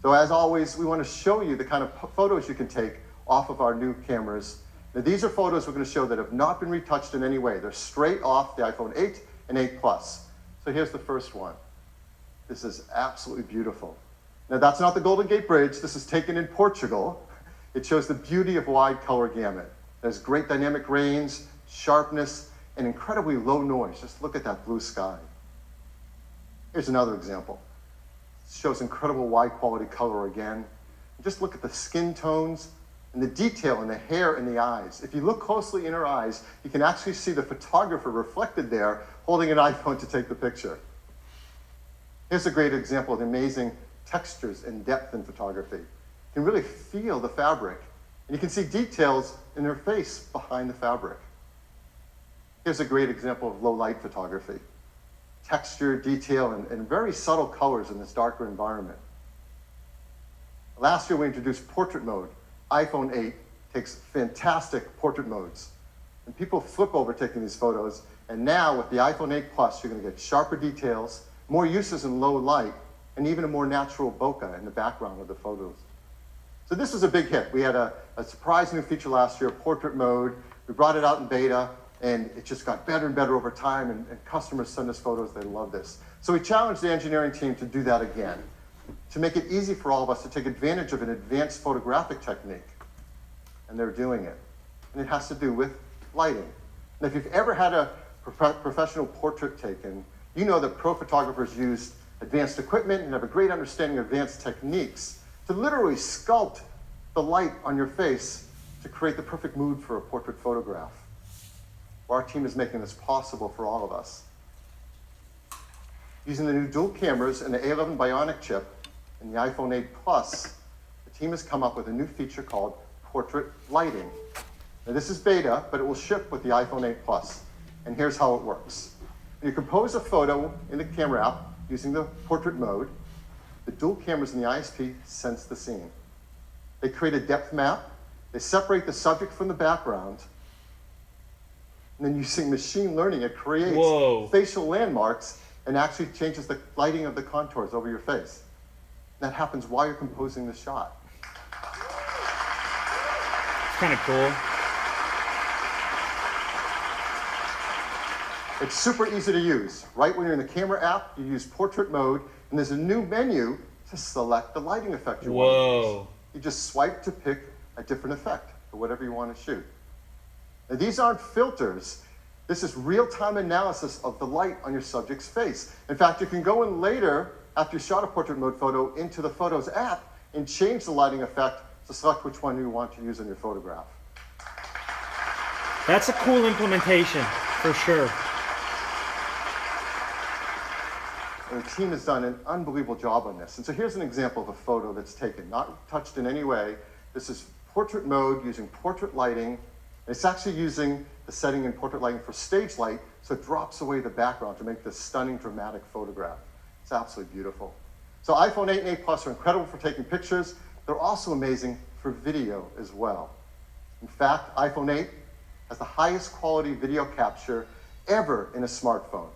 So as always, we want to show you the kind of photos you can take off of our new cameras. Now these are photos we're going to show that have not been retouched in any way. They're straight off the iPhone 8 and 8 Plus. So here's the first one. This is absolutely beautiful. Now that's not the Golden Gate Bridge. This is taken in Portugal. It shows the beauty of wide color gamut. There's great dynamic range, sharpness, and incredibly low noise. Just look at that blue sky. Here's another example. It shows incredible wide quality color again. Just look at the skin tones and the detail in the hair and the eyes. If you look closely in her eyes, you can actually see the photographer reflected there holding an iPhone to take the picture. Here's a great example of the amazing textures and depth in photography. You can really feel the fabric, and you can see details in her face behind the fabric. Here's a great example of low light photography. Texture, detail, and very subtle colors in this darker environment. Last year we introduced portrait mode. iPhone 8 takes fantastic portrait modes. And people flip over taking these photos, and now with the iPhone 8 Plus, you're going to get sharper details, more uses in low light, and even a more natural bokeh in the background of the photos. So this was a big hit. We had a surprise new feature last year, portrait mode. We brought it out in beta, and it just got better and better over time, and customers send us photos. They love this. So we challenged the engineering team to do that again, to make it easy for all of us to take advantage of an advanced photographic technique. And they're doing it. And it has to do with lighting. And if you've ever had a professional portrait taken, you know that pro photographers use advanced equipment and have a great understanding of advanced techniques to literally sculpt the light on your face to create the perfect mood for a portrait photograph. Well, our team is making this possible for all of us. Using the new dual cameras and the A11 Bionic chip and the iPhone 8 Plus, the team has come up with a new feature called portrait lighting. Now this is beta, but it will ship with the iPhone 8 Plus. And here's how it works. You compose a photo in the camera app using the portrait mode. The dual cameras in the ISP sense the scene. They create a depth map. They separate the subject from the background. And then using machine learning, it creates facial landmarks and actually changes the lighting of the contours over your face. And that happens while you're composing the shot. It's kind of cool. It's super easy to use. Right when you're in the camera app, you use portrait mode, and there's a new menu to select the lighting effect you want to use. You just swipe to pick a different effect for whatever you want to shoot. Now, these aren't filters. This is real-time analysis of the light on your subject's face. In fact, you can go in later, after you shot a portrait mode photo, into the Photos app and change the lighting effect to select which one you want to use in your photograph. That's a cool implementation, for sure. And the team has done an unbelievable job on this. And so here's an example of a photo that's taken, not touched in any way. This is portrait mode using portrait lighting. It's actually using the setting in portrait lighting for stage light, so it drops away the background to make this stunning, dramatic photograph. It's absolutely beautiful. So iPhone 8 and 8 Plus are incredible for taking pictures. They're also amazing for video as well. In fact, iPhone 8 has the highest quality video capture ever in a smartphone.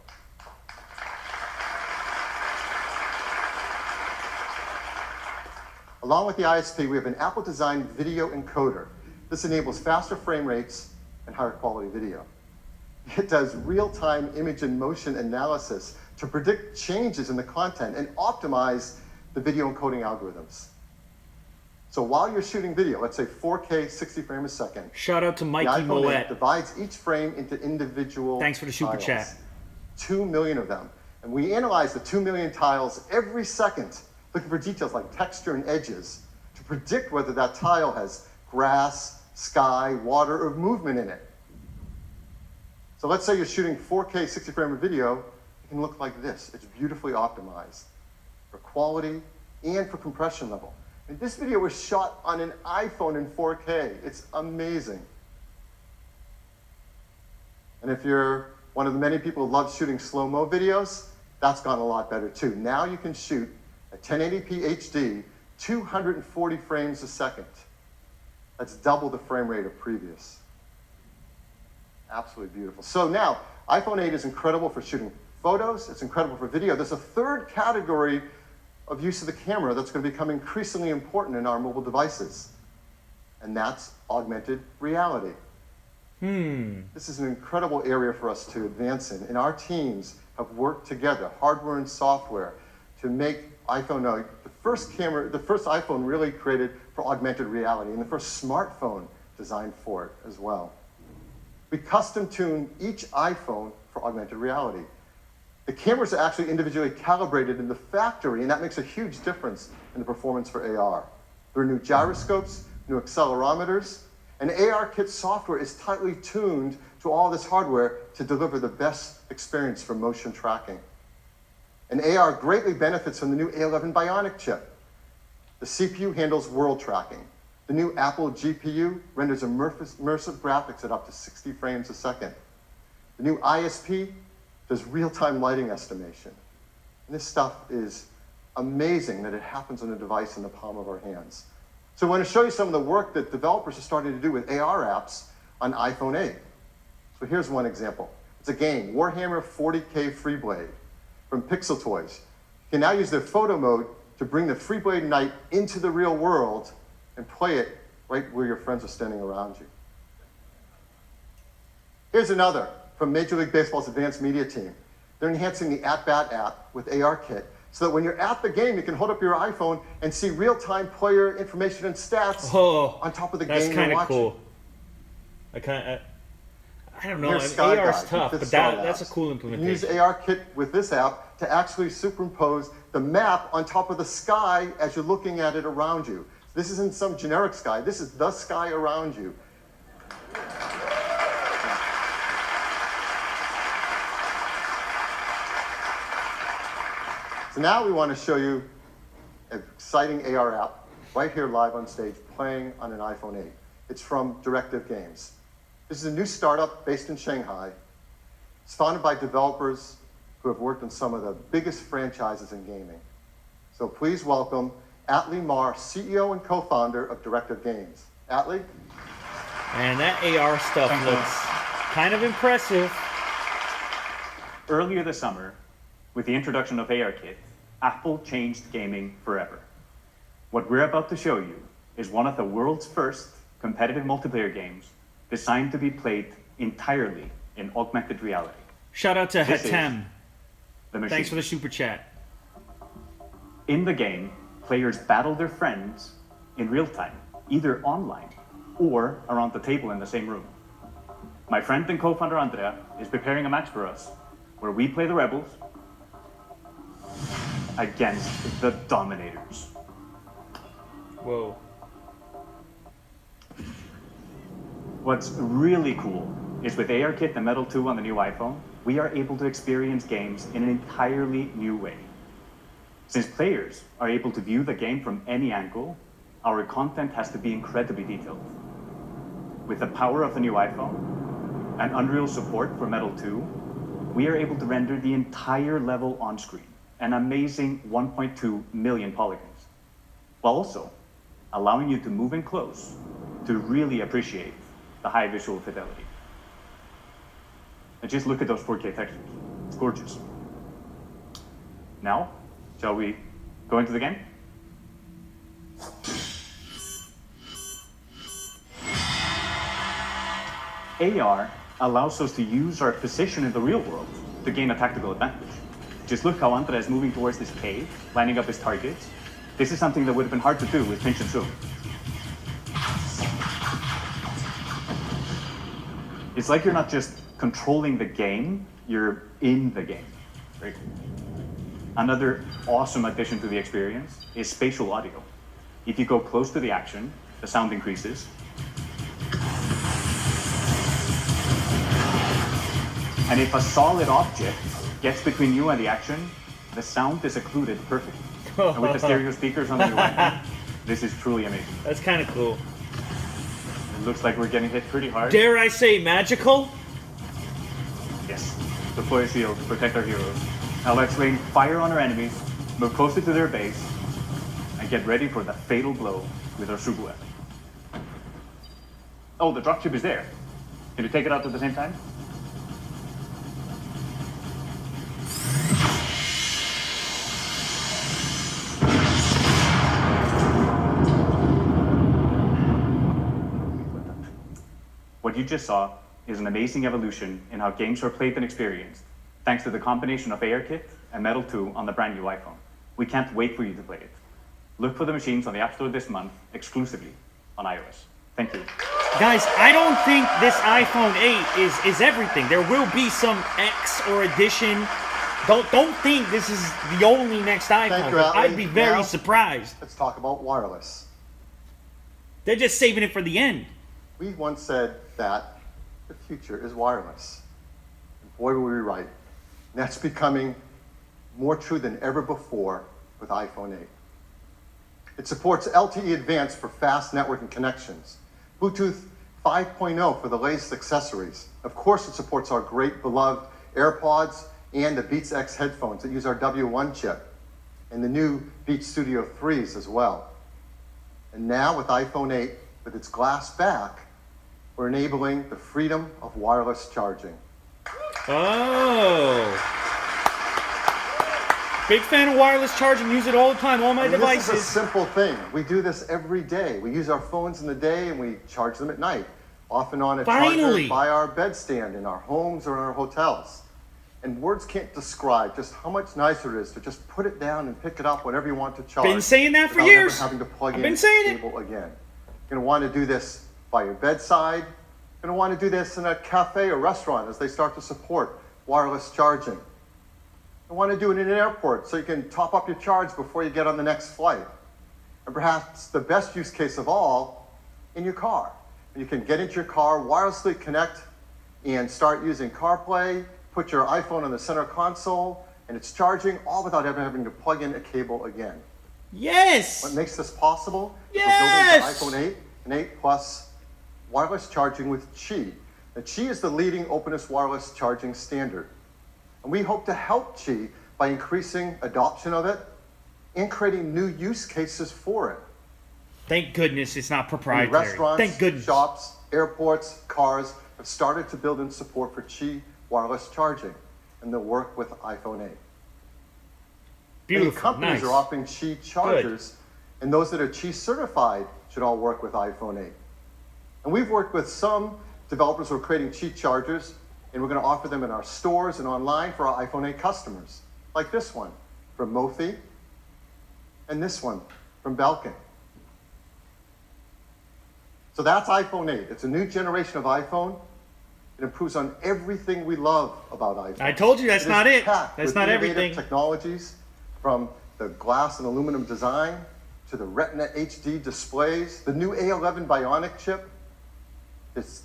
Along with the ISP, we have an Apple-designed video encoder. This enables faster frame rates and higher quality video. It does real-time image and motion analysis to predict changes in the content and optimize the video encoding algorithms. So while you're shooting video, let's say 4K, 60 frames a second. Shout out to Mikey the iPhone 8 Moet. divides each frame into individual Thanks for the super tiles. chat. 2 million of them. And we analyze the 2 million tiles every second, looking for details like texture and edges to predict whether that tile has grass, sky, water, or movement in it. So let's say you're shooting 4K 60 frame of video, it can look like this. It's beautifully optimized for quality and for compression level. And this video was shot on an iPhone in 4K. It's amazing. And if you're one of the many people who love shooting slow-mo videos, that's gone a lot better too. Now you can shoot at 1080p HD, 240 frames a second. That's double the frame rate of previous. Absolutely beautiful. So now, iPhone 8 is incredible for shooting photos. It's incredible for video. There's a third category of use of the camera that's going to become increasingly important in our mobile devices. And that's augmented reality. This is an incredible area for us to advance in. And our teams have worked together, hardware and software, to make iPhone the first iPhone really created for augmented reality, and the first smartphone designed for it as well. We custom tuned each iPhone for augmented reality. The cameras are actually individually calibrated in the factory, and that makes a huge difference in the performance for AR. There are new gyroscopes, new accelerometers, and ARKit software is tightly tuned to all this hardware to deliver the best experience for motion tracking. And AR greatly benefits from the new A11 Bionic chip. The CPU handles world tracking. The new Apple GPU renders immersive graphics at up to 60 frames a second. The new ISP does real-time lighting estimation. And this stuff is amazing that it happens on a device in the palm of our hands. So I want to show you some of the work that developers are starting to do with AR apps on iPhone 8. So here's one example. It's a game, Warhammer 40K Freeblade from Pixel Toys. You can now use their photo mode to bring the Freeblade Knight into the real world and play it right where your friends are standing around you. Here's another from Major League Baseball's advanced media team. They're enhancing the At-Bat app with ARKit so that when you're at the game, you can hold up your iPhone and see real-time player information and stats on top of the game you're watching. That's kind of cool. I don't know. Here's AR's tough, but that's a cool implementation. You can use ARKit with this app to actually superimpose the map on top of the sky as you're looking at it around you. This isn't some generic sky. This is the sky around you. So now we want to show you an exciting AR app right here live on stage playing on an iPhone 8. It's from Directive Games. This is a new startup based in Shanghai. It's founded by developers who have worked on some of the biggest franchises in gaming. So please welcome Atlee Mar, CEO and co-founder of Directive Games. Atlee? And that AR stuff looks kind of impressive. Earlier this summer, with the introduction of ARKit, Apple changed gaming forever. What we're about to show you is one of the world's first competitive multiplayer games designed to be played entirely in augmented reality. Shout out to This Hatem. The machine. Thanks for the super chat. In the game, players battle their friends in real time, either online or around the table in the same room. My friend and co-founder Andrea is preparing a match for us where we play the rebels against the dominators. Whoa. What's really cool is with ARKit and Metal 2 on the new iPhone, we are able to experience games in an entirely new way. Since players are able to view the game from any angle, our content has to be incredibly detailed. With the power of the new iPhone and Unreal support for Metal 2, we are able to render the entire level on screen, an amazing 1.2 million polygons, while also allowing you to move in close to really appreciate the high visual fidelity. And just look at those 4K textures. It's gorgeous. Now, shall we go into the game? AR allows us to use our position in the real world to gain a tactical advantage. Just look how Andra is moving towards this cave, lining up his targets. This is something that would have been hard to do with pinch and zoom. It's like you're not just controlling the game, you're in the game. Right? Another awesome addition to the experience is spatial audio. If you go close to the action, the sound increases. And if a solid object gets between you and the action, the sound is occluded perfectly. And with the stereo speakers on the new iPhone, this is truly amazing. That's kind of cool. It looks like we're getting hit pretty hard. Dare I say magical? Yes. Deploy a shield to protect our heroes. Now let's rain fire on our enemies, move closer to their base, and get ready for the fatal blow with our super weapon. Oh, the dropship is there. Can you take it out at the same time? What you just saw is an amazing evolution in how games are played and experienced, thanks to the combination of ARKit and Metal 2 on the brand new iPhone. We can't wait for you to play it. Look for the machines on the App Store this month, exclusively on iOS. Thank you. Guys, I don't think this iPhone 8 is everything. There will be some X or addition. Don't think this is the only next iPhone. Thank you, Atlee. I'd be very Now, surprised. Let's talk about wireless. They're just saving it for the end. We once said that the future is wireless. And boy, were we right. And that's becoming more true than ever before with iPhone 8. It supports LTE Advanced for fast networking connections, Bluetooth 5.0 for the latest accessories. Of course, it supports our great beloved AirPods and the Beats X headphones that use our W1 chip, and the new Beats Studio 3s as well. And now with iPhone 8, with its glass back, we're enabling the freedom of wireless charging. Oh. Big fan of wireless charging. Use it all the time, all my devices. This is a simple thing. We do this every day. We use our phones in the day and we charge them at night, often on a charger by our bedstand in our homes or in our hotels. And words can't describe just how much nicer it is to just put it down and pick it up whenever you want to charge. Been saying that for without years. ever having to plug I've in been saying the cable again. You're going to want to do this by your bedside. You're going to want to do this in a cafe or restaurant as they start to support wireless charging. You want to do it in an airport so you can top up your charge before you get on the next flight. And perhaps the best use case of all, in your car. You can get into your car, wirelessly connect, and start using CarPlay, put your iPhone on the center console, and it's charging, all without ever having to plug in a cable again. Yes! What makes this possible? Yes! We're building the iPhone 8 and 8 Plus wireless charging with Qi. Now, Qi is the leading openness wireless charging standard. And we hope to help Qi by increasing adoption of it and creating new use cases for it. Thank goodness it's not proprietary. Restaurants, Thank goodness. shops, airports, cars have started to build in support for Qi wireless charging, and they'll work with iPhone 8. Beautiful, Many companies nice. are offering Qi chargers, and those that are Qi certified should all work with iPhone 8. And we've worked with some developers who are creating Qi chargers, and we're going to offer them in our stores and online for our iPhone 8 customers, like this one from Mophie, and this one from Belkin. So that's iPhone 8. It's a new generation of iPhone. It improves on everything we love about iPhone. I told you that's not it. Packed That's with not innovative everything. technologies, from the glass and aluminum design to the Retina HD displays, the new A11 Bionic chip.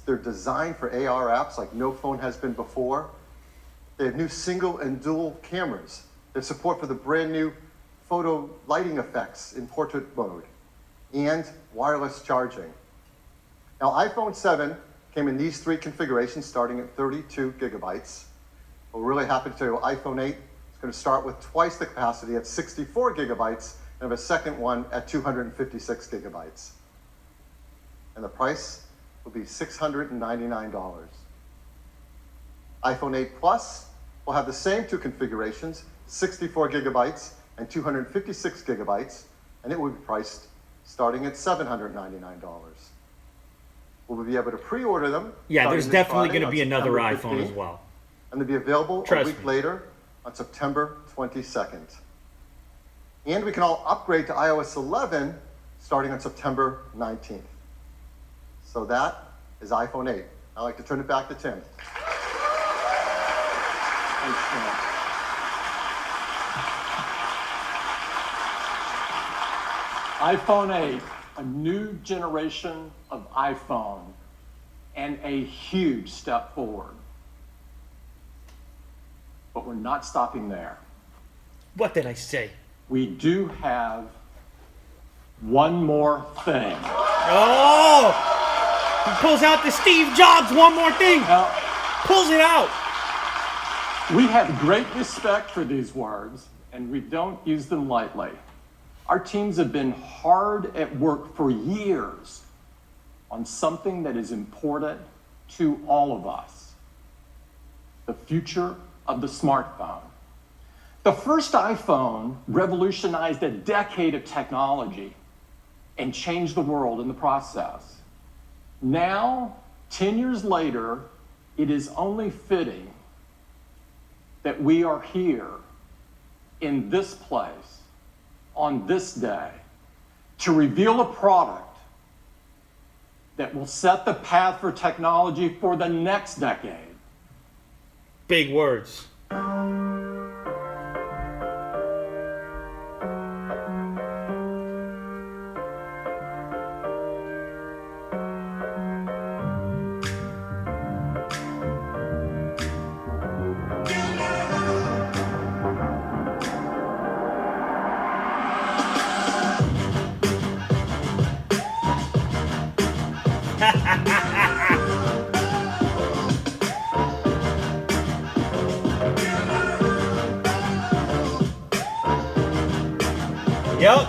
They're designed for AR apps like no phone has been before. They have new single and dual cameras. They have support for the brand new photo lighting effects in portrait mode and wireless charging. Now, iPhone 7 came in these three configurations starting at 32 gigabytes. We're really happy to tell you iPhone 8 is going to start with twice the capacity at 64 gigabytes and have a second one at 256 gigabytes. And the price will be $699. iPhone 8 Plus will have the same two configurations, 64 gigabytes and 256 gigabytes, and it will be priced starting at $799. We'll be able to pre-order them. Yeah, there's definitely going to be another September iPhone 15th, as well. and they'll be available Trust a week me. later on September 22nd. And we can all upgrade to iOS 11 starting on September 19th. So that is iPhone 8. I'd like to turn it back to Tim. Thanks, Tim. iPhone 8, a new generation of iPhone, and a huge step forward. But we're not stopping there. What did I say? We do have one more thing. Oh! He pulls out the Steve Jobs one more thing. Pulls it out. We have great respect for these words, and we don't use them lightly. Our teams have been hard at work for years on something that is important to all of us: the future of the smartphone. The first iPhone revolutionized a decade of technology and changed the world in the process. Now, 10 years later, it is only fitting that we are here in this place on this day to reveal a product that will set the path for technology for the next decade. Big words. Yep.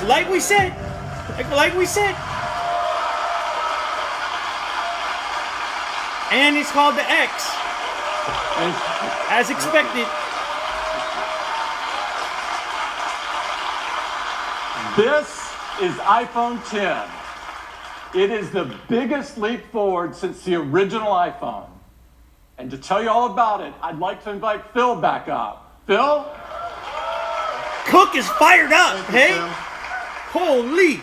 Like we said. Like we said. And it's called the X. As expected. This is iPhone 10. It is the biggest leap forward since the original iPhone. And to tell you all about it, I'd like to invite Phil back up. Phil? Cook is fired up, Thank you, hey? Tim. Holy.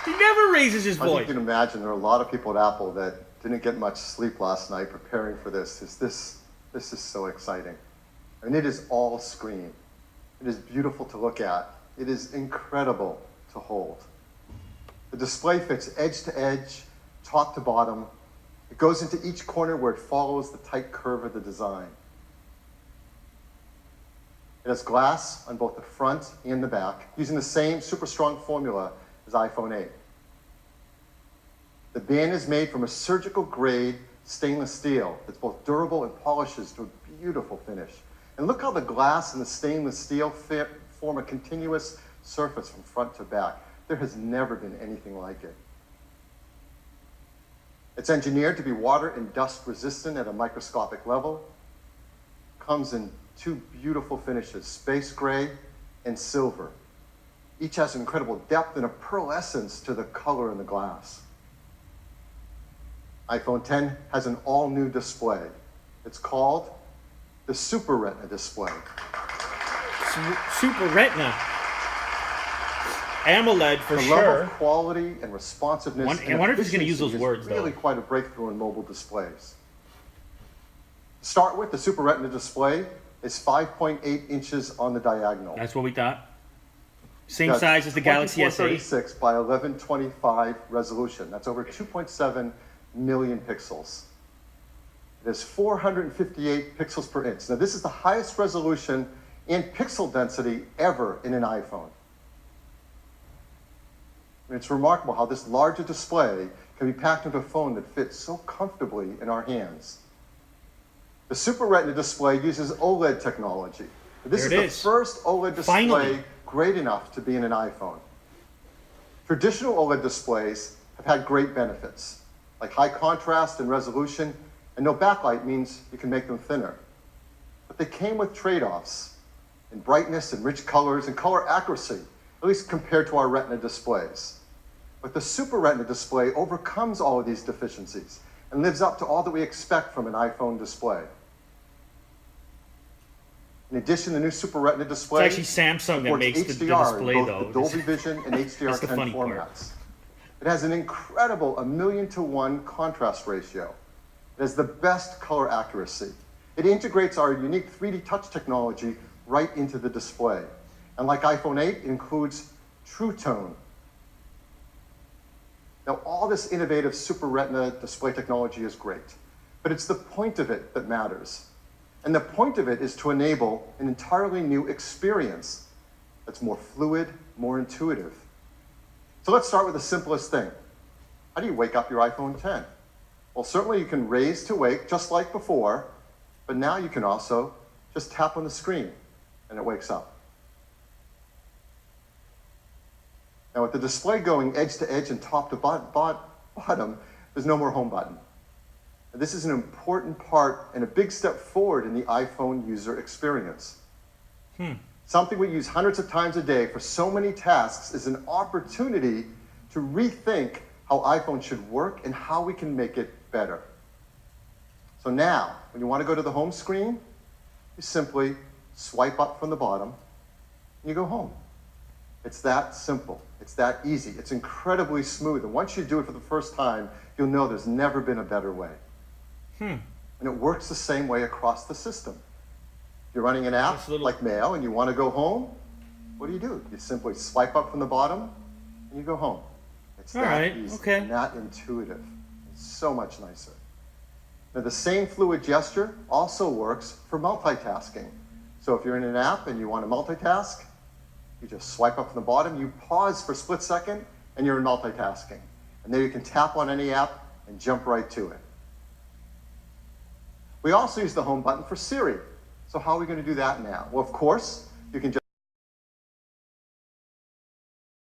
He never raises his I think voice. you can imagine there are a lot of people at Apple that didn't get much sleep last night preparing for this. This is so exciting. And it is all screen. It is beautiful to look at. It is incredible to hold. The display fits edge to edge, top to bottom. It goes into each corner where it follows the tight curve of the design. It has glass on both the front and the back, using the same super strong formula as iPhone 8. The band is made from a surgical grade stainless steel that's both durable and polishes to a beautiful finish. And look how the glass and the stainless steel form a continuous surface from front to back. There has never been anything like it. It's engineered to be water and dust resistant at a microscopic level. Comes in two beautiful finishes, space gray and silver. Each has incredible depth and a pearlescence to the color in the glass. iPhone 10 has an all-new display. It's called the Super Retina display. Super Retina. AMOLED for the sure. level of quality and responsiveness. I wonder if he's going to use those efficiency words, is really though. quite a breakthrough in mobile displays. To start with, the Super Retina display is 5.8 inches on the diagonal. That's what we thought. Same That's size as the Galaxy S8. 2436 by 1125 resolution. That's over 2.7 million pixels. It has 458 pixels per inch. Now, this is the highest resolution and pixel density ever in an iPhone. I mean, it's remarkable how this larger display can be packed into a phone that fits so comfortably in our hands. The Super Retina display uses OLED technology. This is the first OLED display great enough to be in an iPhone. Traditional OLED displays have had great benefits, like high contrast and resolution, and no backlight means you can make them thinner. But they came with trade-offs in brightness and rich colors and color accuracy, at least compared to our Retina displays. But the Super Retina display overcomes all of these deficiencies and lives up to all that we expect from an iPhone display. In addition, the new Super Retina display It's actually Samsung that makes the display, in both though. the Dolby Vision and HDR10 formats. Part. It has an incredible 1,000,000 to 1 contrast ratio. It has the best color accuracy. It integrates our unique 3D touch technology right into the display. And like iPhone 8, it includes True Tone. Now, all this innovative Super Retina display technology is great, but it's the point of it that matters. And the point of it is to enable an entirely new experience that's more fluid, more intuitive. So let's start with the simplest thing. How do you wake up your iPhone 10? Well, certainly you can raise to wake just like before, but now you can also just tap on the screen and it wakes up. Now with the display going edge to edge and top to bottom, there's no more home button. And this is an important part and a big step forward in the iPhone user experience. Something we use hundreds of times a day for so many tasks is an opportunity to rethink how iPhone should work and how we can make it better. So now, when you want to go to the home screen, you simply swipe up from the bottom and you go home. It's that simple. It's that easy. It's incredibly smooth. And once you do it for the first time, you'll know there's never been a better way. And it works the same way across the system. If you're running an app like Mail and you want to go home, what do? You simply swipe up from the bottom and you go home. It's that easy and that intuitive. It's so much nicer. Now the same fluid gesture also works for multitasking. So if you're in an app and you want to multitask, you just swipe up from the bottom, you pause for a split second, and you're multitasking. And then you can tap on any app and jump right to it. We also use the home button for Siri. So how are we going to do that now? Well, of course, you can just